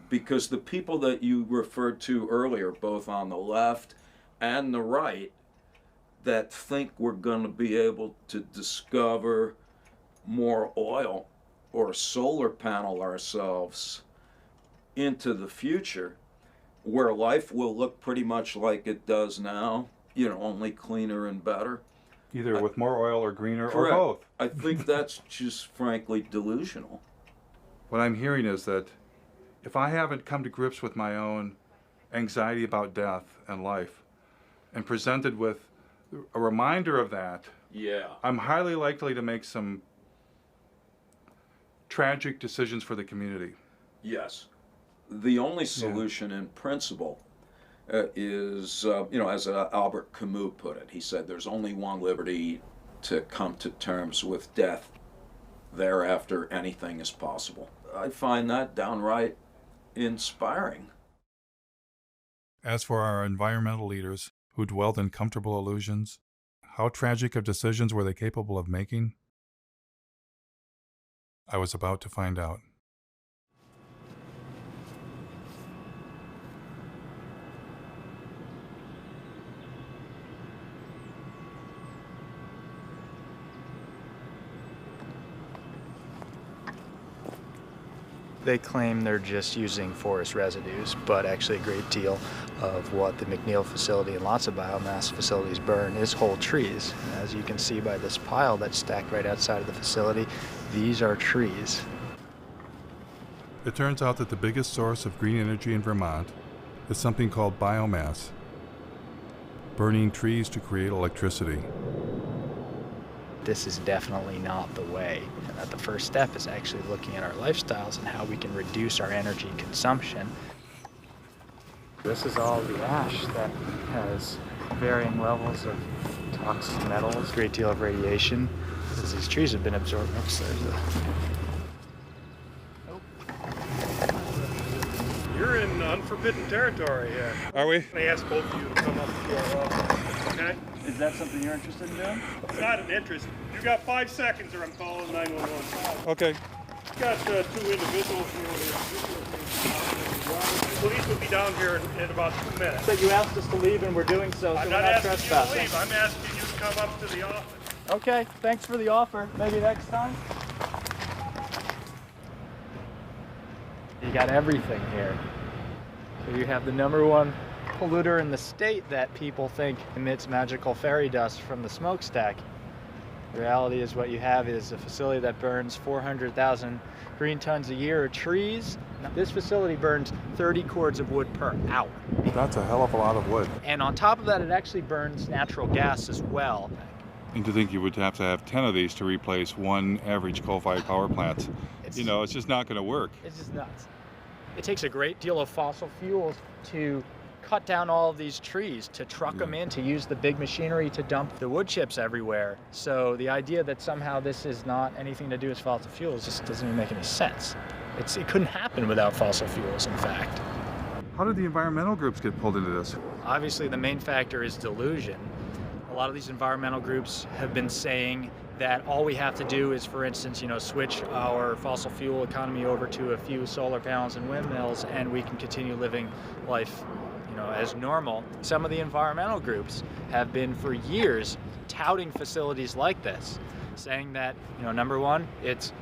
Because the people that you referred to earlier, both on the left and the right, that think we're going to be able to discover more oil or solar panel ourselves into the future, where life will look pretty much like it does now, you know, only cleaner and better. Either with more oil or greener Correct. or both. I think that's just frankly delusional. What I'm hearing is that if I haven't come to grips with my own anxiety about death and life and presented with a reminder of that, yeah, I'm highly likely to make some tragic decisions for the community. Yes. The only solution in principle is, you know, as Albert Camus put it, he said there's only one liberty: to come to terms with death. Thereafter, anything is possible. I find that downright inspiring. As for our environmental leaders who dwelled in comfortable illusions, how tragic of decisions were they capable of making? I was about to find out. They claim they're just using forest residues, but actually a great deal of what the McNeil facility and lots of biomass facilities burn is whole trees. And as you can see by this pile that's stacked right outside of the facility, these are trees. It turns out that the biggest source of green energy in Vermont is something called biomass, burning trees to create electricity. This is definitely not the way, and that the first step is actually looking at our lifestyles and how we can reduce our energy consumption. This is all the ash that has varying levels of toxic metals, a great deal of radiation, as these trees have been absorbed. Oops, there's a... You're in unforbidden territory here. Are we? They asked both of you to come up to our office, okay? Is that something you're interested in doing? It's not an interest. You got 5 seconds or I'm calling 911. Okay. You got 2 individuals here. Police will be down here in about 2 minutes. So you asked us to leave and we're doing so, I'm so not we're not asking you to trespassing. leave. I'm asking you to come up to the office. Okay, thanks for the offer. Maybe next time. You got everything here. So you have the #1 polluter in the state that people think emits magical fairy dust from the smokestack. The reality is what you have is a facility that burns 400,000 green tons a year of trees. Now, this facility burns 30 cords of wood per hour. That's a hell of a lot of wood. And on top of that, it actually burns natural gas as well. And to think you would have to have 10 of these to replace one average coal-fired power plant. You know, it's just not going to work. It's just nuts. It takes a great deal of fossil fuels to cut down all of these trees, to truck them in, to use the big machinery to dump the wood chips everywhere. So the idea that somehow this is not anything to do with fossil fuels just doesn't even make any sense. It couldn't happen without fossil fuels, in fact. How did the environmental groups get pulled into this? Obviously, the main factor is delusion. A lot of these environmental groups have been saying that all we have to do is, for instance, switch our fossil fuel economy over to a few solar panels and windmills, and we can continue living life, as normal. Some of the environmental groups have been for years touting facilities like this, saying that, number one, it's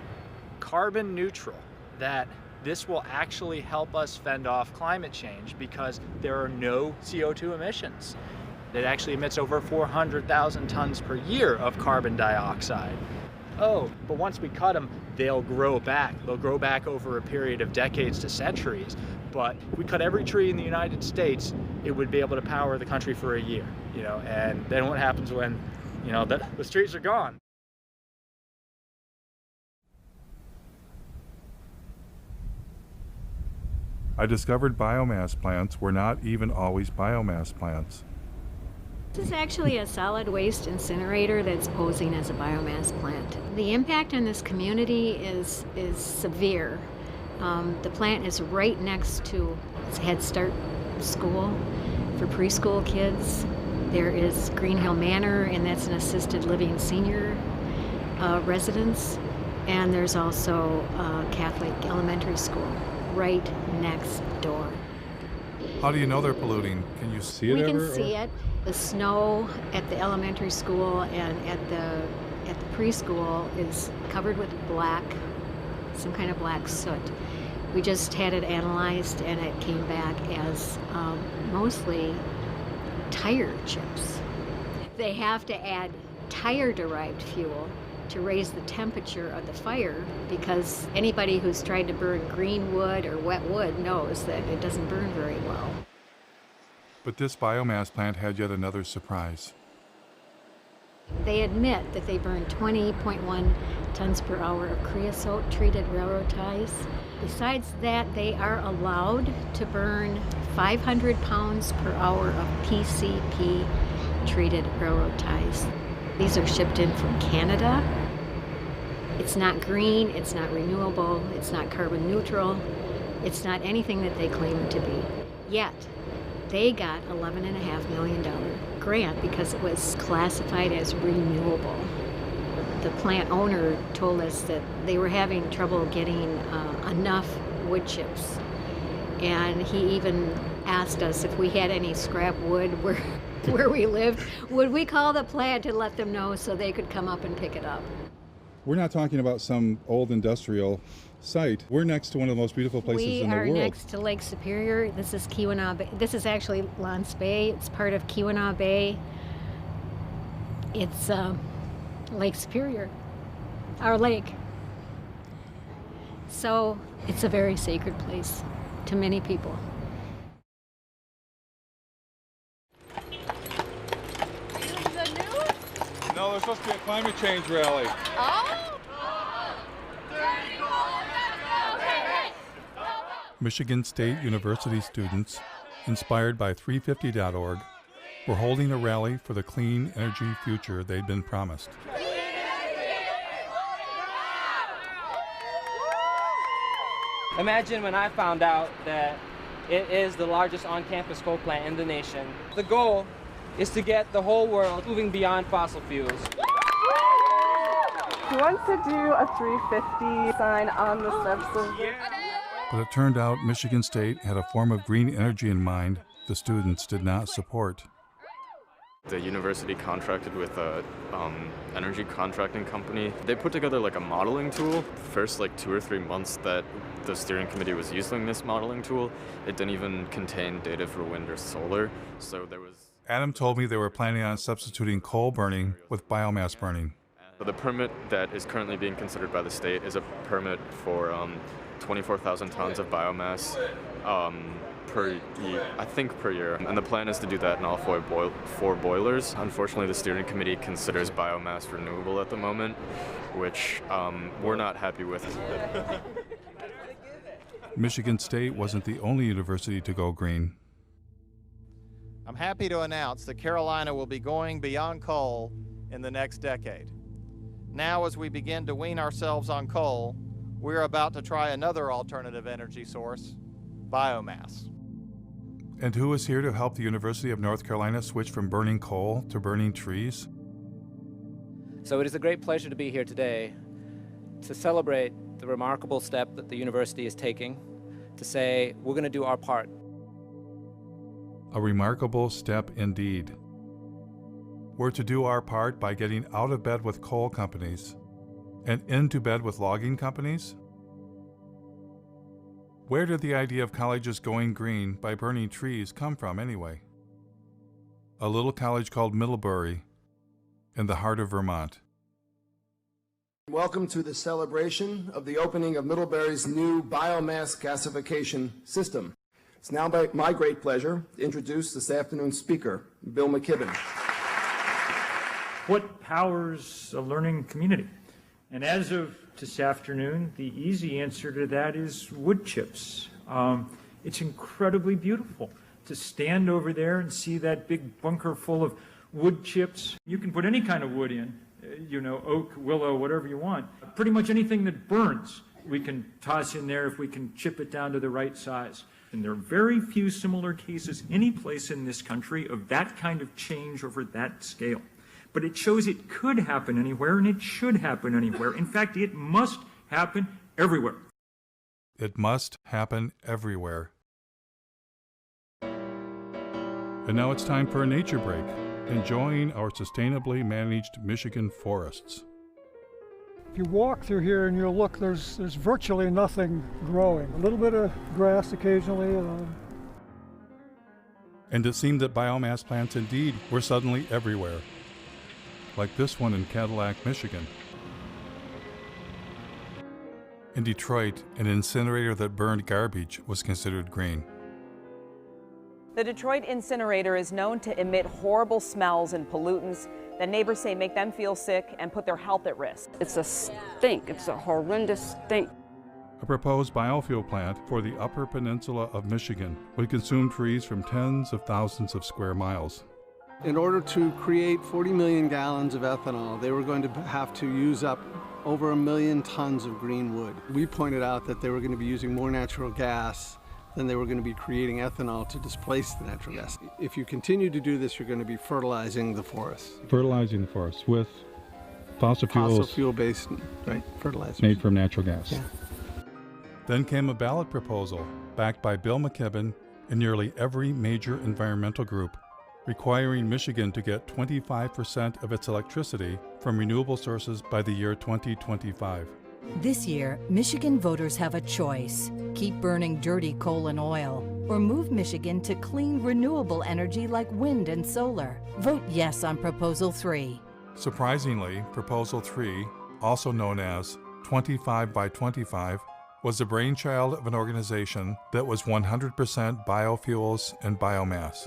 carbon neutral, that this will actually help us fend off climate change because there are no CO2 emissions. It actually emits over 400,000 tons per year of carbon dioxide. Oh, but once we cut them, they'll grow back. They'll grow back over a period of decades to centuries. But if we cut every tree in the United States, it would be able to power the country for a year, and then what happens when, the trees are gone? I discovered biomass plants were not even always biomass plants. This is actually a solid waste incinerator that's posing as a biomass plant. The impact on this community is severe. The plant is right next to its Head Start school for preschool kids. There is Green Hill Manor, and that's an assisted living senior residence. And there's also a Catholic elementary school right next door. How do you know they're polluting? Can you see it We ever? can see it. The snow at the elementary school and at the preschool is covered with black, some kind of black soot. We just had it analyzed, and it came back as mostly tire chips. They have to add tire-derived fuel to raise the temperature of the fire, because anybody who's tried to burn green wood or wet wood knows that it doesn't burn very well. But this biomass plant had yet another surprise. They admit that they burn 20.1 tons per hour of creosote-treated railroad ties. Besides that, they are allowed to burn 500 pounds per hour of PCP-treated railroad ties. These are shipped in from Canada. It's not green, it's not renewable, it's not carbon neutral, it's not anything that they claim it to be. Yet, they got $11.5 million grant because it was classified as renewable. The plant owner told us that they were having trouble getting enough wood chips. And he even asked us if we had any scrap wood where we lived, would we call the plant and let them know so they could come up and pick it up. We're not talking about some old industrial site. We're next to one of the most beautiful places in the world. We are next to Lake Superior. This is Keweenaw Bay. This is actually Lance Bay. It's part of Keweenaw Bay. It's Lake Superior, our lake. So it's a very sacred place to many people. No, there's supposed to be a climate change rally. Michigan State University students, inspired by 350.org, were holding a rally for the clean energy future they'd been promised. Imagine when I found out that it is the largest on-campus coal plant in the nation. The goal is to get the whole world moving beyond fossil fuels. He wants to do a 350 sign on the steps of the... But it turned out Michigan State had a form of green energy in mind the students did not support. The university contracted with a energy contracting company. They put together like a modeling tool. First 2 or 3 months that the steering committee was using this modeling tool, it didn't even contain data for wind or solar. So there was... Adam told me they were planning on substituting coal burning with biomass burning. The permit that is currently being considered by the state is a permit for 24,000 tons of biomass per year. And the plan is to do that in all four boilers. Unfortunately, the steering committee considers biomass renewable at the moment, which we're not happy with. Michigan State wasn't the only university to go green. I'm happy to announce that Carolina will be going beyond coal in the next decade. Now, as we begin to wean ourselves on coal, we're about to try another alternative energy source, biomass. And who is here to help the University of North Carolina switch from burning coal to burning trees? So it is a great pleasure to be here today to celebrate the remarkable step that the university is taking to say we're going to do our part. A remarkable step indeed. We're to do our part by getting out of bed with coal companies and into bed with logging companies? Where did the idea of colleges going green by burning trees come from anyway? A little college called Middlebury in the heart of Vermont. Welcome to the celebration of the opening of Middlebury's new biomass gasification system. It's now my great pleasure to introduce this afternoon's speaker, Bill McKibben. What powers a learning community? And as of this afternoon, the easy answer to that is wood chips. It's incredibly beautiful to stand over there and see that big bunker full of wood chips. You can put any kind of wood in, oak, willow, whatever you want. Pretty much anything that burns, we can toss in there if we can chip it down to the right size. And there are very few similar cases any place in this country of that kind of change over that scale. But it shows it could happen anywhere, and it should happen anywhere. In fact, it must happen everywhere. It must happen everywhere. And now it's time for a nature break, enjoying our sustainably managed Michigan forests. If you walk through here and you look, there's virtually nothing growing. A little bit of grass occasionally. And it seemed that biomass plants indeed were suddenly everywhere. Like this one in Cadillac, Michigan. In Detroit, an incinerator that burned garbage was considered green. The Detroit incinerator is known to emit horrible smells and pollutants that neighbors say make them feel sick and put their health at risk. It's a stink. It's a horrendous stink. A proposed biofuel plant for the Upper Peninsula of Michigan would consume trees from tens of thousands of square miles. In order to create 40 million gallons of ethanol, they were going to have to use up over 1 million tons of green wood. We pointed out that they were going to be using more natural gas than they were going to be creating ethanol to displace the natural gas. If you continue to do this, you're going to be fertilizing the forest. Fertilizing the forest with fossil fuels. Fossil fuel-based, right, fertilizers. Made from natural gas. Yeah. Then came a ballot proposal backed by Bill McKibben and nearly every major environmental group, requiring Michigan to get 25% of its electricity from renewable sources by the year 2025. This year, Michigan voters have a choice. Keep burning dirty coal and oil, or move Michigan to clean, renewable energy like wind and solar. Vote yes on Proposal 3. Surprisingly, Proposal 3, also known as 25 by 25, was the brainchild of an organization that was 100% biofuels and biomass.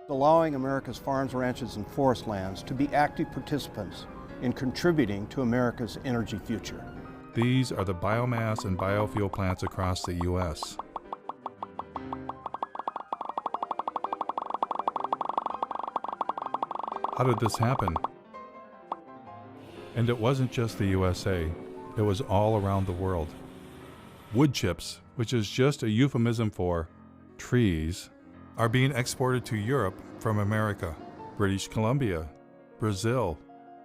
Allowing America's farms, ranches, and forest lands to be active participants in contributing to America's energy future. These are the biomass and biofuel plants across the U.S. How did this happen? And it wasn't just the USA, it was all around the world. Wood chips, which is just a euphemism for trees, are being exported to Europe from America, British Columbia, Brazil,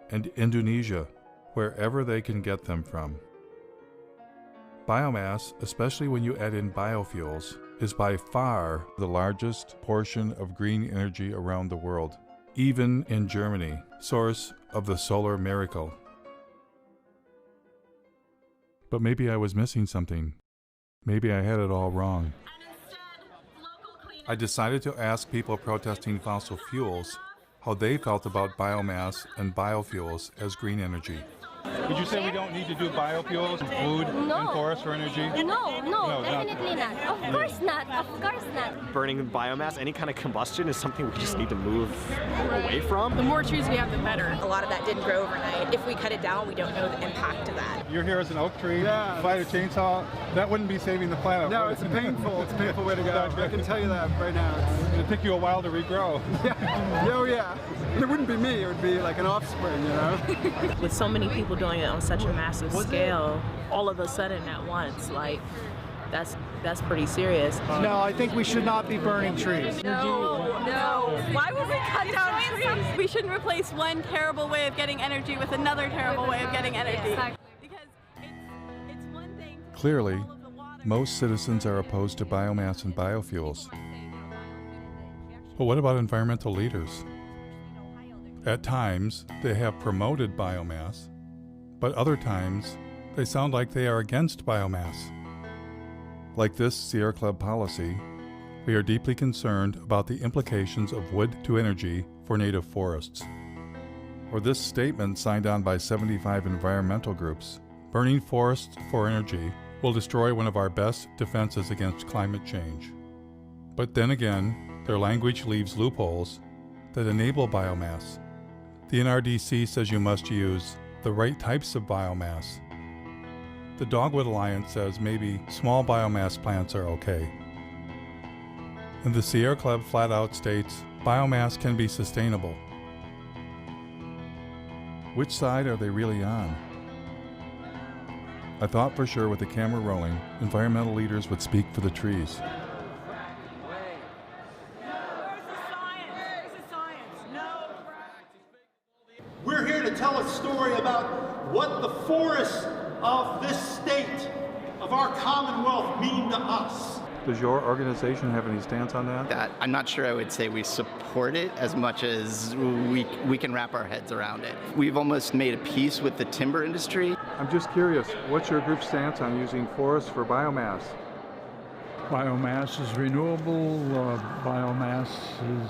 and Indonesia, wherever they can get them from. Biomass, especially when you add in biofuels, is by far the largest portion of green energy around the world, even in Germany, source of the solar miracle. But maybe I was missing something. Maybe I had it all wrong. I decided to ask people protesting fossil fuels how they felt about biomass and biofuels as green energy. Would you say we don't need to do biofuels, food, and forest for energy? No, definitely not. Of course not. Of course not. Burning biomass, any kind of combustion is something we just need to move away from. The more trees we have, the better. A lot of that didn't grow overnight. If we cut it down, we don't know the impact of that. You're here as an oak tree, fight a chainsaw, that wouldn't be saving the planet. No, it's a painful way to go. I can tell you that right now. It'd take you a while to regrow. Yeah, oh yeah. It wouldn't be me, it would be like an offspring, you know? With so many people doing it on such a massive scale, all of a sudden at once, like, that's pretty serious. No, I think we should not be burning trees. No. Why would we cut down trees? We shouldn't replace one terrible way of getting energy with another terrible way of getting energy. Exactly. Clearly, most citizens are opposed to biomass and biofuels. But what about environmental leaders? At times, they have promoted biomass, but other times, they sound like they are against biomass. Like this Sierra Club policy, we are deeply concerned about the implications of wood to energy for native forests. Or this statement signed on by 75 environmental groups, burning forests for energy will destroy one of our best defenses against climate change. But then again, their language leaves loopholes that enable biomass. The NRDC says you must use the right types of biomass. The Dogwood Alliance says maybe small biomass plants are okay. And the Sierra Club flat out states biomass can be sustainable. Which side are they really on? I thought for sure with the camera rolling, environmental leaders would speak for the trees. We're here to tell a story about what the forests of this state, of our Commonwealth, mean to us. Does your organization have any stance on that? I'm not sure I would say we support it as much as we can wrap our heads around it. We've almost made a peace with the timber industry. I'm just curious, what's your group's stance on using forests for biomass? Biomass is renewable, biomass is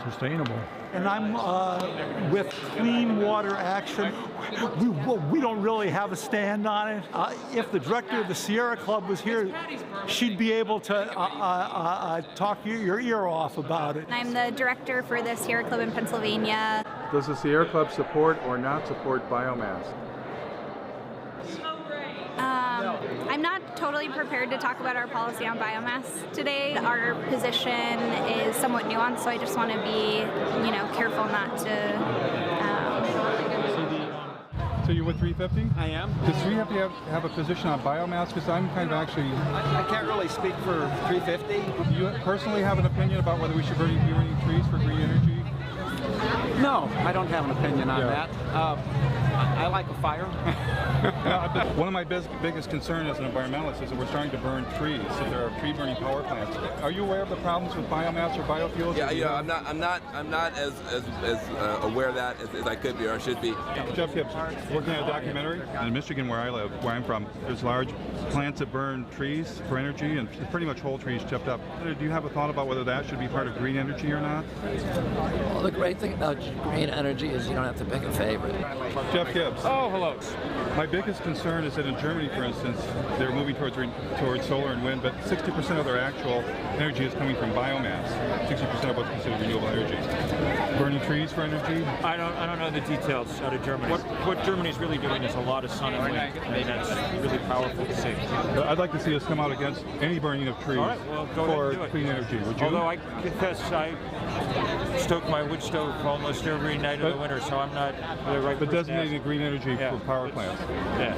sustainable. And I'm with Clean Water Action. We don't really have a stand on it. If the director of the Sierra Club was here, she'd be able to talk your ear off about it. I'm the director for the Sierra Club in Pennsylvania. Does the Sierra Club support or not support biomass? I'm not totally prepared to talk about our policy on biomass today. Our position is somewhat nuanced, so I just want to be, careful not to. So you're with 350? I am. Does 350 have a position on biomass? Because I'm kind of actually... I can't really speak for 350. Do you personally have an opinion about whether we should be burning trees for green energy? No, I don't have an opinion on that. I like a fire. One of my biggest concerns as an environmentalist is that we're starting to burn trees. So there are tree burning power plants. Are you aware of the problems with biomass or biofuels? Yeah. I'm not as aware of that as I could be or I should be. Jeff Gibbs, working on a documentary in Michigan, where I live, where I'm from. There's large plants that burn trees for energy, and pretty much whole trees chipped up. Do you have a thought about whether that should be part of green energy or not? Well, the great thing about green energy is you don't have to pick a favorite. Jeff Gibbs. Oh, hello. My biggest concern is that in Germany, for instance, they're moving towards solar and wind, but 60% of their actual energy is coming from biomass. 60% of what's considered renewable energy. Burning trees for energy? I don't know the details out of Germany. What Germany's really doing is a lot of sun and wind, and that's really powerful to see. I'd like to see us come out against any burning of trees for clean energy. Would you? Although I confess I stoke my wood stove almost every night of the winter, so I'm not the right person. But designating green energy for power plants. Yeah.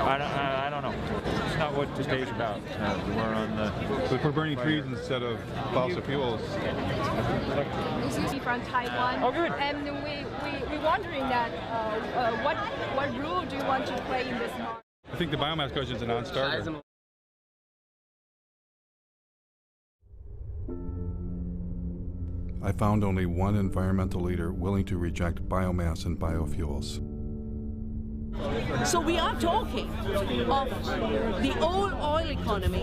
I don't know. It's not what today's about. We're on the... But we're burning trees instead of fossil fuels. This is from Taiwan. Oh, good. And we're wondering that what role do you want to play in this market? I think the biomass question is a non-starter. I found only one environmental leader willing to reject biomass and biofuels. So we are talking of the old oil economy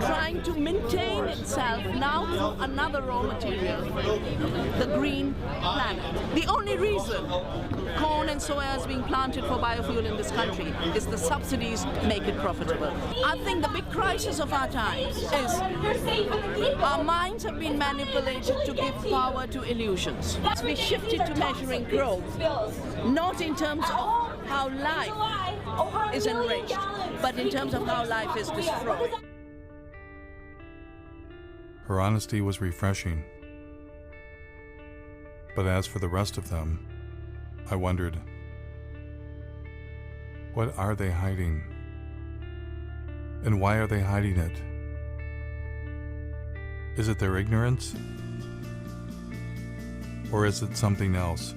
trying to maintain itself now through another raw material, the green planet. The only reason corn and soya is being planted for biofuel in this country is the subsidies make it profitable. I think the big crisis of our times is our minds have been manipulated to give power to illusions. We shifted to measuring growth, not in terms of how life is enriched, but in terms of how life is destroyed. Her honesty was refreshing. But as for the rest of them, I wondered, what are they hiding? And why are they hiding it? Is it their ignorance? Or is it something else?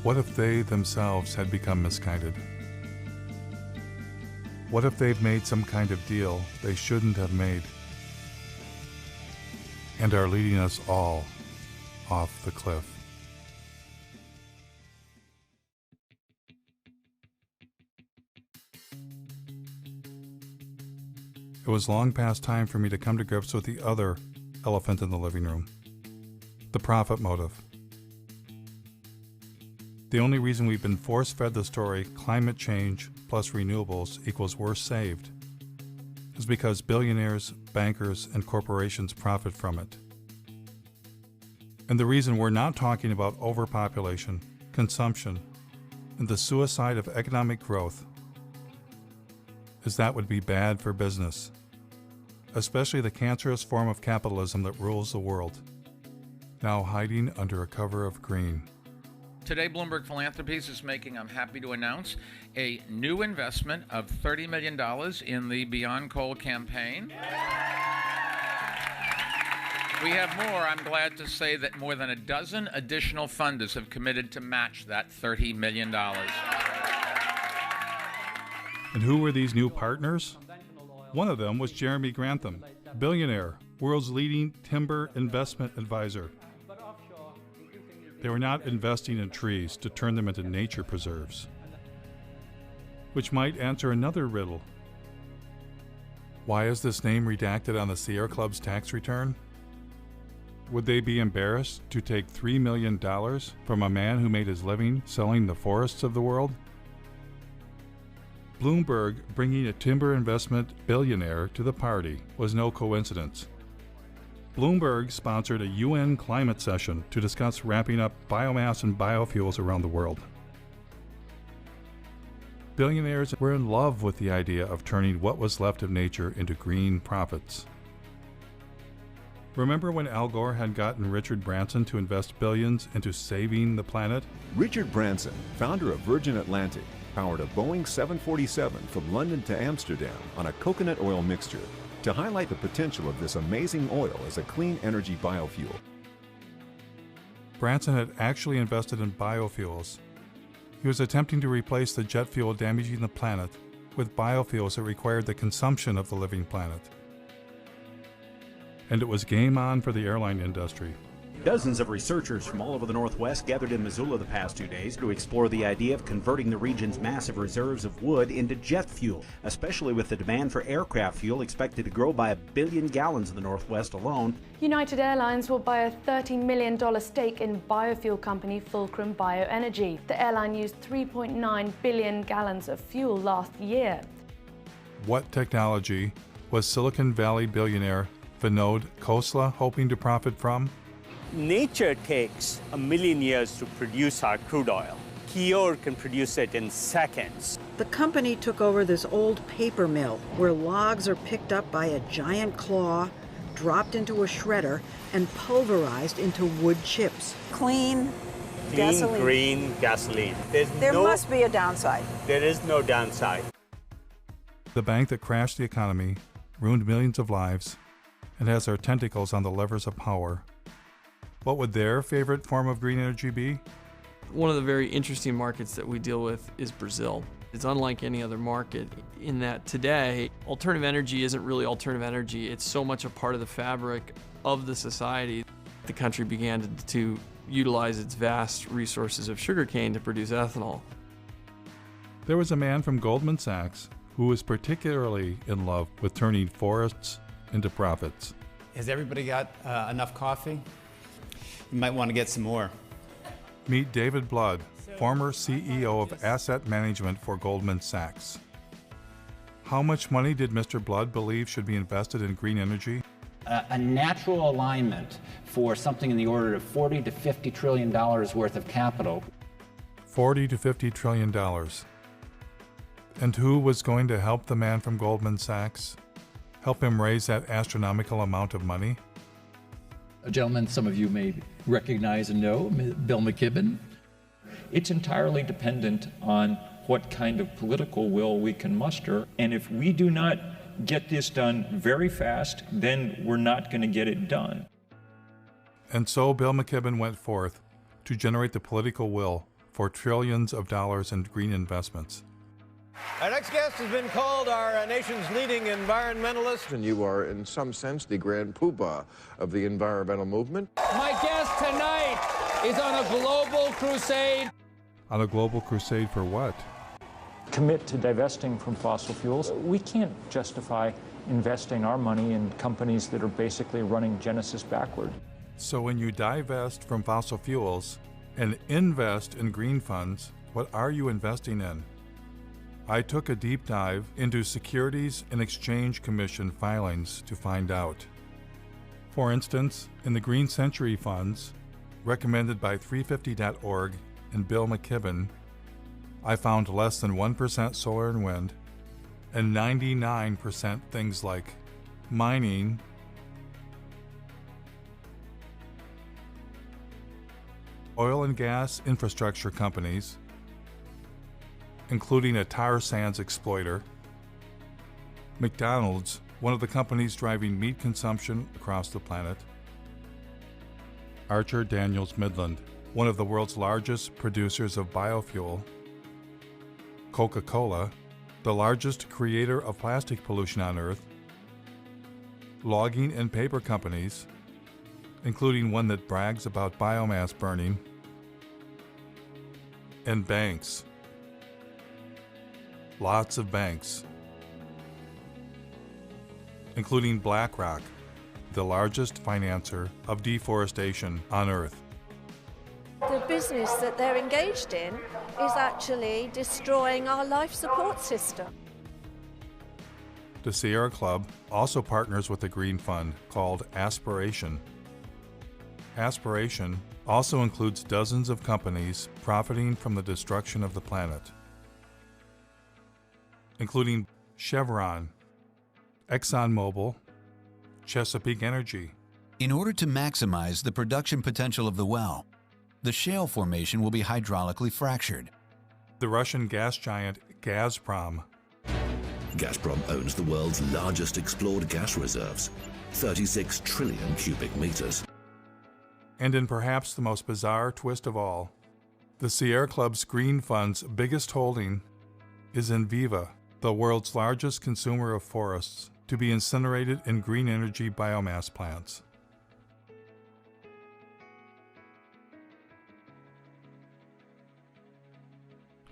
What if they themselves had become misguided? What if they've made some kind of deal they shouldn't have made and are leading us all off the cliff? It was long past time for me to come to grips with the other elephant in the living room, the profit motive. The only reason we've been force-fed the story climate change plus renewables equals we're saved is because billionaires, bankers, and corporations profit from it. And the reason we're not talking about overpopulation, consumption, and the suicide of economic growth is that would be bad for business, especially the cancerous form of capitalism that rules the world, now hiding under a cover of green. Today, Bloomberg Philanthropies is making, I'm happy to announce, a new investment of $30 million in the Beyond Coal campaign. We have more. I'm glad to say that more than a dozen additional funders have committed to match that $30 million. And who were these new partners? One of them was Jeremy Grantham, billionaire, world's leading timber investment advisor. They were not investing in trees to turn them into nature preserves, which might answer another riddle. Why is this name redacted on the Sierra Club's tax return? Would they be embarrassed to take $3 million from a man who made his living selling the forests of the world? Bloomberg bringing a timber investment billionaire to the party was no coincidence. Bloomberg sponsored a UN climate session to discuss ramping up biomass and biofuels around the world. Billionaires were in love with the idea of turning what was left of nature into green profits. Remember when Al Gore had gotten Richard Branson to invest billions into saving the planet? Richard Branson, founder of Virgin Atlantic, powered a Boeing 747 from London to Amsterdam on a coconut oil mixture to highlight the potential of this amazing oil as a clean energy biofuel. Branson had actually invested in biofuels. He was attempting to replace the jet fuel damaging the planet with biofuels that required the consumption of the living planet. And it was game on for the airline industry. Dozens of researchers from all over the Northwest gathered in Missoula the past 2 days to explore the idea of converting the region's massive reserves of wood into jet fuel, especially with the demand for aircraft fuel expected to grow by 1 billion gallons in the Northwest alone. United Airlines will buy a $30 million stake in biofuel company Fulcrum Bioenergy. The airline used 3.9 billion gallons of fuel last year. What technology was Silicon Valley billionaire Vinod Khosla hoping to profit from? Nature takes 1 million years to produce our crude oil. Kior can produce it in seconds. The company took over this old paper mill where logs are picked up by a giant claw, dropped into a shredder, and pulverized into wood chips. Clean gasoline. Green gasoline. There must be a downside. There is no downside. The bank that crashed the economy, ruined millions of lives, and has their tentacles on the levers of power. What would their favorite form of green energy be? One of the very interesting markets that we deal with is Brazil. It's unlike any other market in that today, alternative energy isn't really alternative energy. It's so much a part of the fabric of the society. The country began to utilize its vast resources of sugarcane to produce ethanol. There was a man from Goldman Sachs who was particularly in love with turning forests into profits. Has everybody got enough coffee? You might want to get some more. Meet David Blood, former CEO of asset management for Goldman Sachs. How much money did Mr. Blood believe should be invested in green energy? A natural alignment for something in the order of $40 to $50 trillion worth of capital. $40 to $50 trillion. And who was going to help the man from Goldman Sachs? Help him raise that astronomical amount of money? A gentleman some of you may recognize and know, Bill McKibben. It's entirely dependent on what kind of political will we can muster. And if we do not get this done very fast, then we're not going to get it done. And so Bill McKibben went forth to generate the political will for trillions of dollars in green investments. Our next guest has been called our nation's leading environmentalist. And you are, in some sense, the grand poobah of the environmental movement. My guest tonight is on a global crusade. On a global crusade for what? Commit to divesting from fossil fuels. We can't justify investing our money in companies that are basically running Genesis backward. So when you divest from fossil fuels and invest in green funds, what are you investing in? I took a deep dive into Securities and Exchange Commission filings to find out. For instance, in the Green Century funds, recommended by 350.org and Bill McKibben, I found less than 1% solar and wind, and 99% things like mining, oil and gas infrastructure companies, including a tar sands exploiter, McDonald's, one of the companies driving meat consumption across the planet, Archer Daniels Midland, one of the world's largest producers of biofuel, Coca-Cola, the largest creator of plastic pollution on Earth, logging and paper companies, including one that brags about biomass burning, and banks. Lots of banks, including BlackRock, the largest financer of deforestation on Earth. The business that they're engaged in is actually destroying our life support system. The Sierra Club also partners with a green fund called Aspiration. Aspiration also includes dozens of companies profiting from the destruction of the planet, including Chevron, ExxonMobil, Chesapeake Energy. In order to maximize the production potential of the well, the shale formation will be hydraulically fractured. The Russian gas giant Gazprom. Gazprom owns the world's largest explored gas reserves, 36 trillion cubic meters. And in perhaps the most bizarre twist of all, the Sierra Club's Green Fund's biggest holding is Enviva, the world's largest consumer of forests, to be incinerated in green energy biomass plants.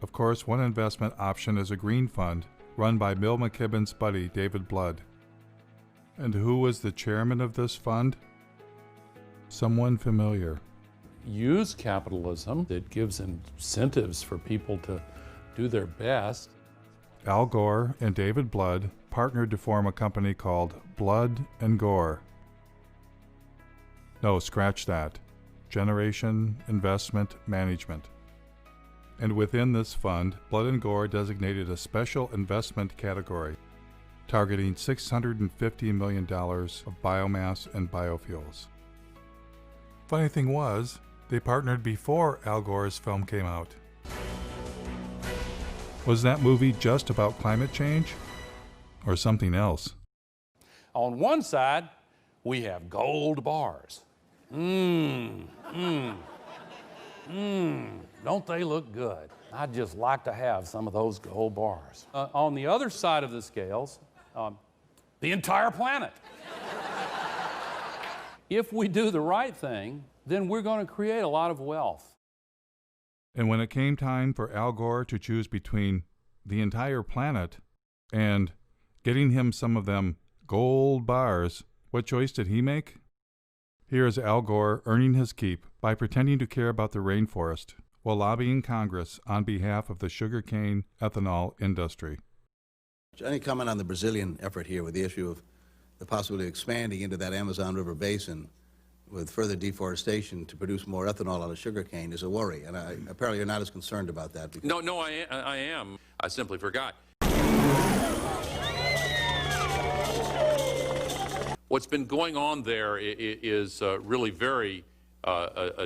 Of course, one investment option is a green fund run by Bill McKibben's buddy, David Blood. And who was the chairman of this fund? Someone familiar. Use capitalism that gives incentives for people to do their best. Al Gore and David Blood partnered to form a company called Blood and Gore. No, scratch that. Generation Investment Management. And within this fund, Blood and Gore designated a special investment category, targeting $650 million of biomass and biofuels. Funny thing was, they partnered before Al Gore's film came out. Was that movie just about climate change? Or something else? On one side, we have gold bars. Don't they look good? I'd just like to have some of those gold bars. On the other side of the scales, the entire planet. If we do the right thing, then we're going to create a lot of wealth. And when it came time for Al Gore to choose between the entire planet and getting him some of them gold bars, what choice did he make? Here's Al Gore earning his keep by pretending to care about the rainforest while lobbying Congress on behalf of the sugarcane ethanol industry. Any comment on the Brazilian effort here with the issue of the possibility of expanding into that Amazon River basin with further deforestation to produce more ethanol out of sugarcane is a worry, and apparently you're not as concerned about that. No, I am. I simply forgot. What's been going on there is really very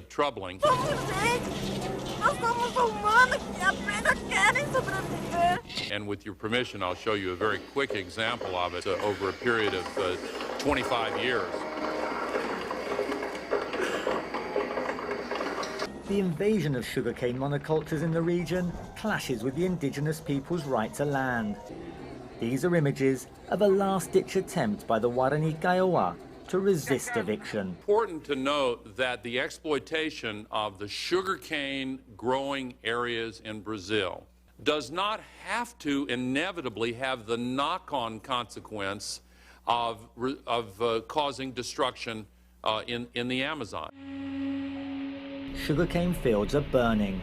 troubling. Nós somos humanos que apenas querem sobreviver. And with your permission, I'll show you a very quick example of it over a period of 25 years. The invasion of sugarcane monocultures in the region clashes with the indigenous people's right to land. These are images of a last-ditch attempt by the Guarani Kiowa to resist eviction. Important to note that the exploitation of the sugarcane growing areas in Brazil does not have to inevitably have the knock-on consequence of causing destruction in the Amazon. Sugarcane fields are burning.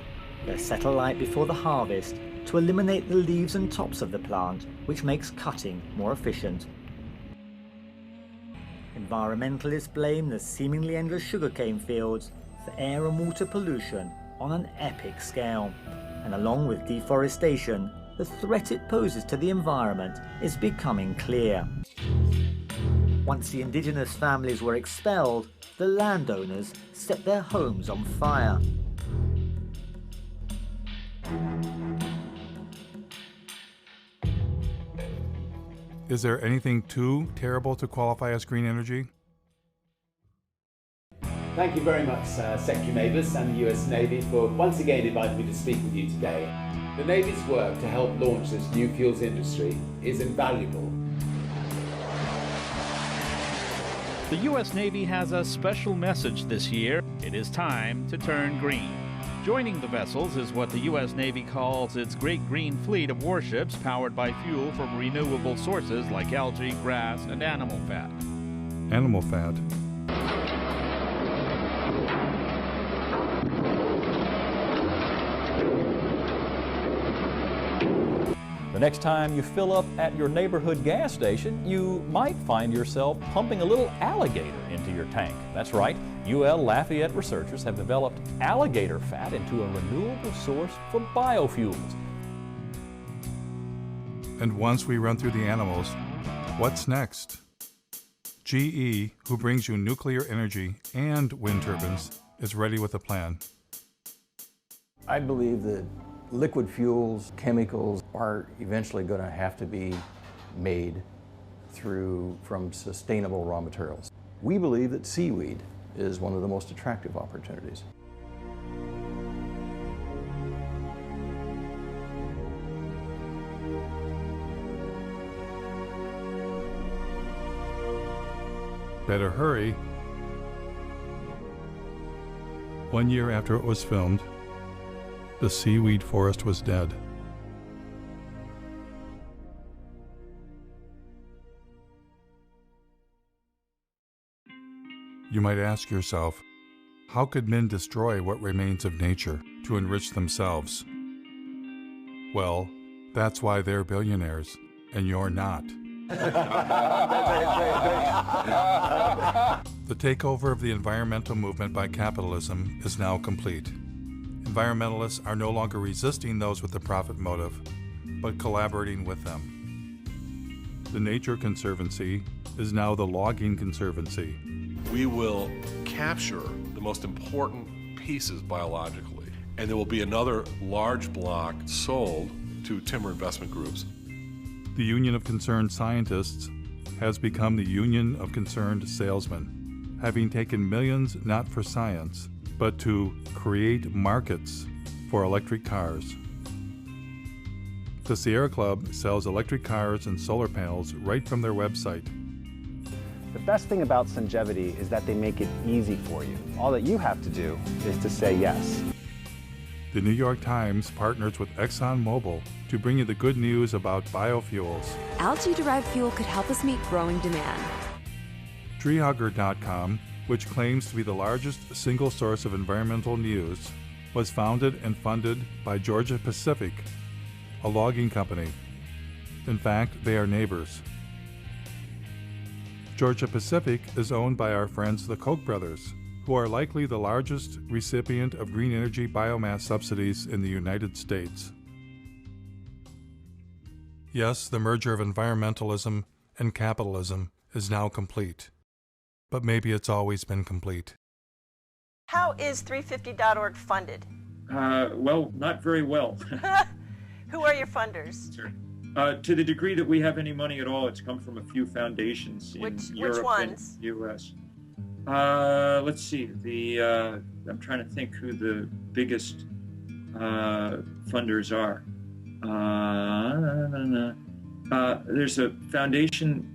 They're set alight before the harvest to eliminate the leaves and tops of the plant, which makes cutting more efficient. Environmentalists blame the seemingly endless sugarcane fields for air and water pollution on an epic scale. And along with deforestation, the threat it poses to the environment is becoming clear. Once the indigenous families were expelled, the landowners set their homes on fire. Is there anything too terrible to qualify as green energy? Thank you very much, Secretary Mavis and the US Navy for once again inviting me to speak with you today. The Navy's work to help launch this new fuels industry is invaluable. The U.S. Navy has a special message this year. It is time to turn green. Joining the vessels is what the U.S. Navy calls its Great Green Fleet of warships powered by fuel from renewable sources like algae, grass, and animal fat. Animal fat. The next time you fill up at your neighborhood gas station, you might find yourself pumping a little alligator into your tank. That's right, UL Lafayette researchers have developed alligator fat into a renewable source for biofuels. And once we run through the animals, what's next? GE, who brings you nuclear energy and wind turbines, is ready with a plan. I believe that liquid fuels, chemicals are eventually going to have to be made from sustainable raw materials. We believe that seaweed is one of the most attractive opportunities. Better hurry. 1 year after it was filmed, the seaweed forest was dead. You might ask yourself, how could men destroy what remains of nature to enrich themselves? Well, that's why they're billionaires, and you're not. The takeover of the environmental movement by capitalism is now complete. Environmentalists are no longer resisting those with the profit motive, but collaborating with them. The Nature Conservancy is now the Logging Conservancy. We will capture the most important pieces biologically, and there will be another large block sold to timber investment groups. The Union of Concerned Scientists has become the Union of Concerned Salesmen, having taken millions not for science, but to create markets for electric cars. The Sierra Club sells electric cars and solar panels right from their website. The best thing about Sungevity is that they make it easy for you. All that you have to do is to say yes. The New York Times partners with ExxonMobil to bring you the good news about biofuels. Algae-derived fuel could help us meet growing demand. Treehugger.com, which claims to be the largest single source of environmental news, was founded and funded by Georgia Pacific, a logging company. In fact, they are neighbors. Georgia Pacific is owned by our friends the Koch brothers, who are likely the largest recipient of green energy biomass subsidies in the United States. Yes, the merger of environmentalism and capitalism is now complete. But maybe it's always been complete. How is 350.org funded? Well, not very well. Who are your funders? Sure. To the degree that we have any money at all, it's come from a few foundations in Europe and U.S. Let's see. I'm trying to think who the biggest funders are. There's a foundation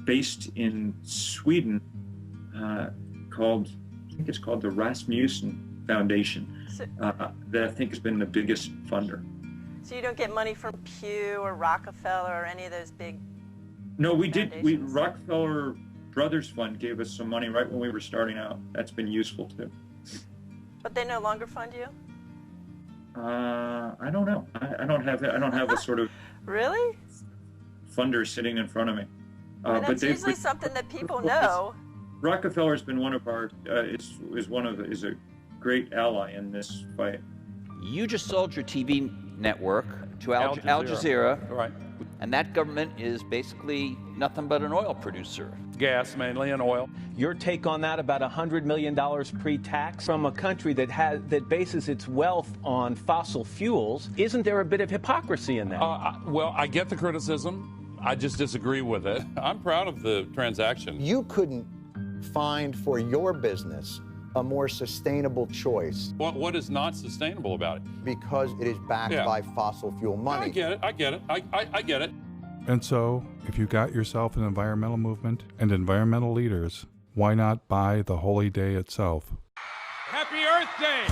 based in Sweden called, I think it's called the Rasmussen Foundation, that I think has been the biggest funder. So you don't get money from Pew or Rockefeller or any of those big... No, we did. Rockefeller Brothers Fund gave us some money right when we were starting out. That's been useful too. But they no longer fund you? I don't know. I don't have a sort of really funder sitting in front of me. That's usually something that people know. Rockefeller's been one of our is a great ally in this fight. You just sold your TV network to Al Jazeera. Right. And that government is basically nothing but an oil producer. Gas mainly and oil. Your take on that, about $100 million pre-tax from a country that bases its wealth on fossil fuels. Isn't there a bit of hypocrisy in that? Well, I get the criticism. I just disagree with it. I'm proud of the transaction. You couldn't find for your business a more sustainable choice. What is not sustainable about it? Because it is backed by fossil fuel money. I get it. I get it. And so, if you got yourself an environmental movement and environmental leaders, why not buy the holy day itself? Happy Earth Day!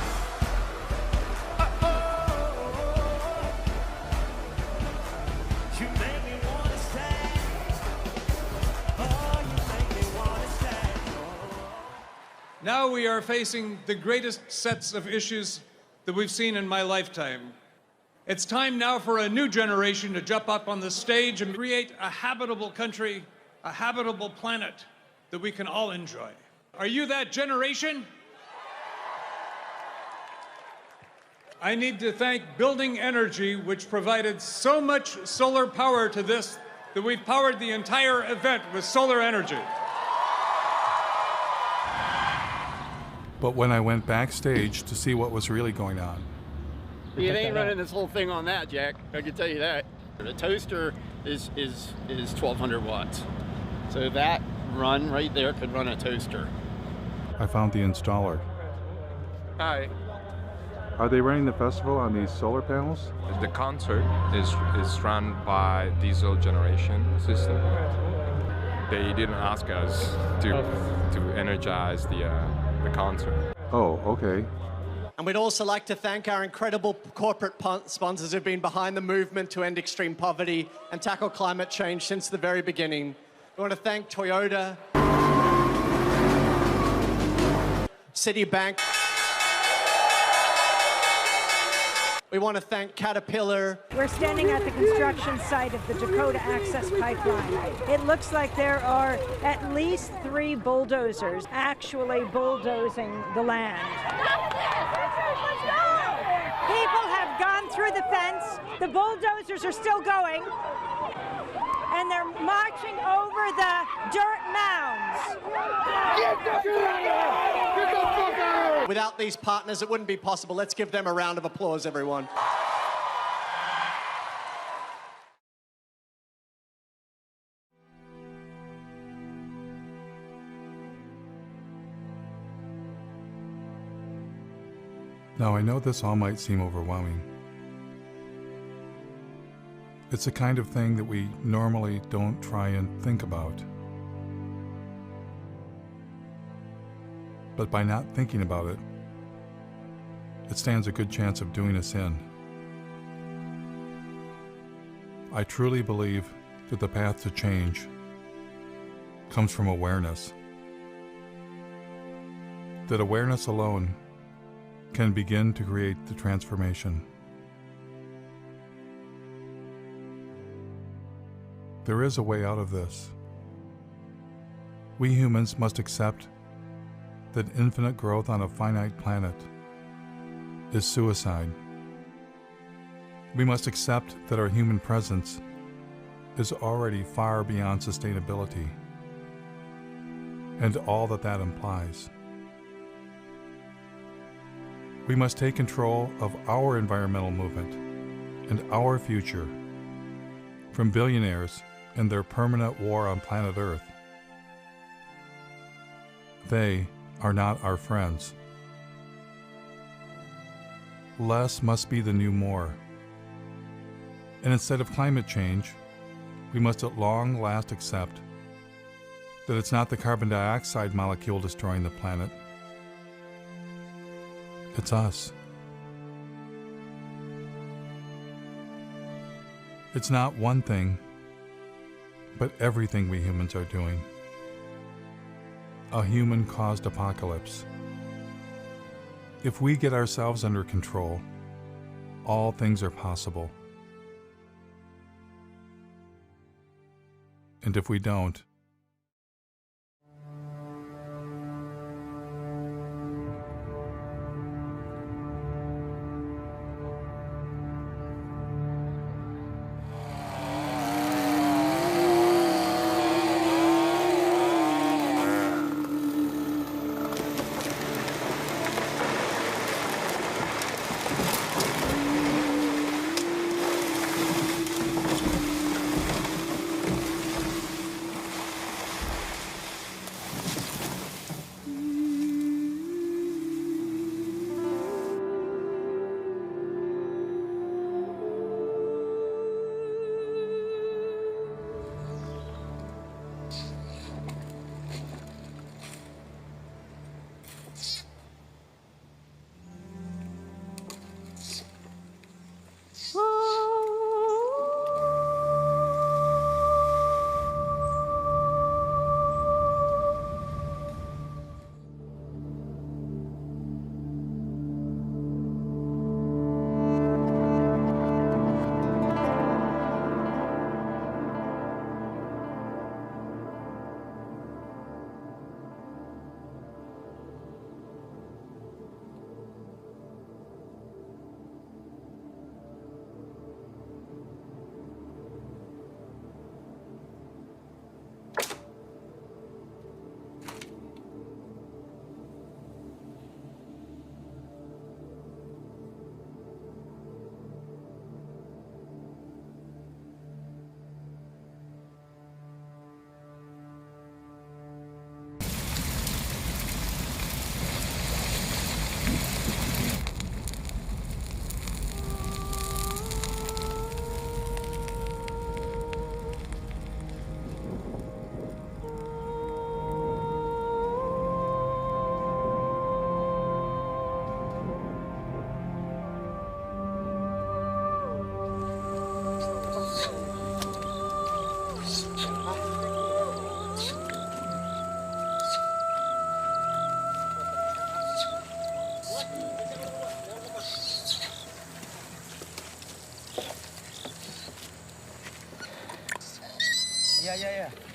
Now we are facing the greatest sets of issues that we've seen in my lifetime. It's time now for a new generation to jump up on the stage and create a habitable country, a habitable planet that we can all enjoy. Are you that generation? I need to thank Building Energy, which provided so much solar power to this that we've powered the entire event with solar energy. But when I went backstage to see what was really going on, you ain't running this whole thing on that, Jack. I can tell you that. The toaster is 1,200 watts. So that run right there could run a toaster. I found the installer. Hi. Are they running the festival on these solar panels? The concert is run by diesel generation system. They didn't ask us to energize the concert. Oh, okay. And we'd also like to thank our incredible corporate sponsors who've been behind the movement to end extreme poverty and tackle climate change since the very beginning. We want to thank Toyota, Citibank. We want to thank Caterpillar. We're standing at the construction site of the Dakota Access Pipeline. It looks like there are at least 3 bulldozers actually bulldozing the land. People have gone through the fence. The bulldozers are still going. And they're marching over the dirt mounds. Get the fuck out! Without these partners, it wouldn't be possible. Let's give them a round of applause, everyone. Now I know this all might seem overwhelming. It's the kind of thing that we normally don't try and think about. But by not thinking about it, it stands a good chance of doing us in. I truly believe that the path to change comes from awareness. That awareness alone can begin to create the transformation. There is a way out of this. We humans must accept that infinite growth on a finite planet is suicide. We must accept that our human presence is already far beyond sustainability and all that that implies. We must take control of our environmental movement and our future from billionaires and their permanent war on planet Earth. They are not our friends. Less must be the new more. And instead of climate change, we must at long last accept that it's not the carbon dioxide molecule destroying the planet. It's us. It's not one thing, but everything we humans are doing. A human-caused apocalypse. If we get ourselves under control, all things are possible. And if we don't, Yeah.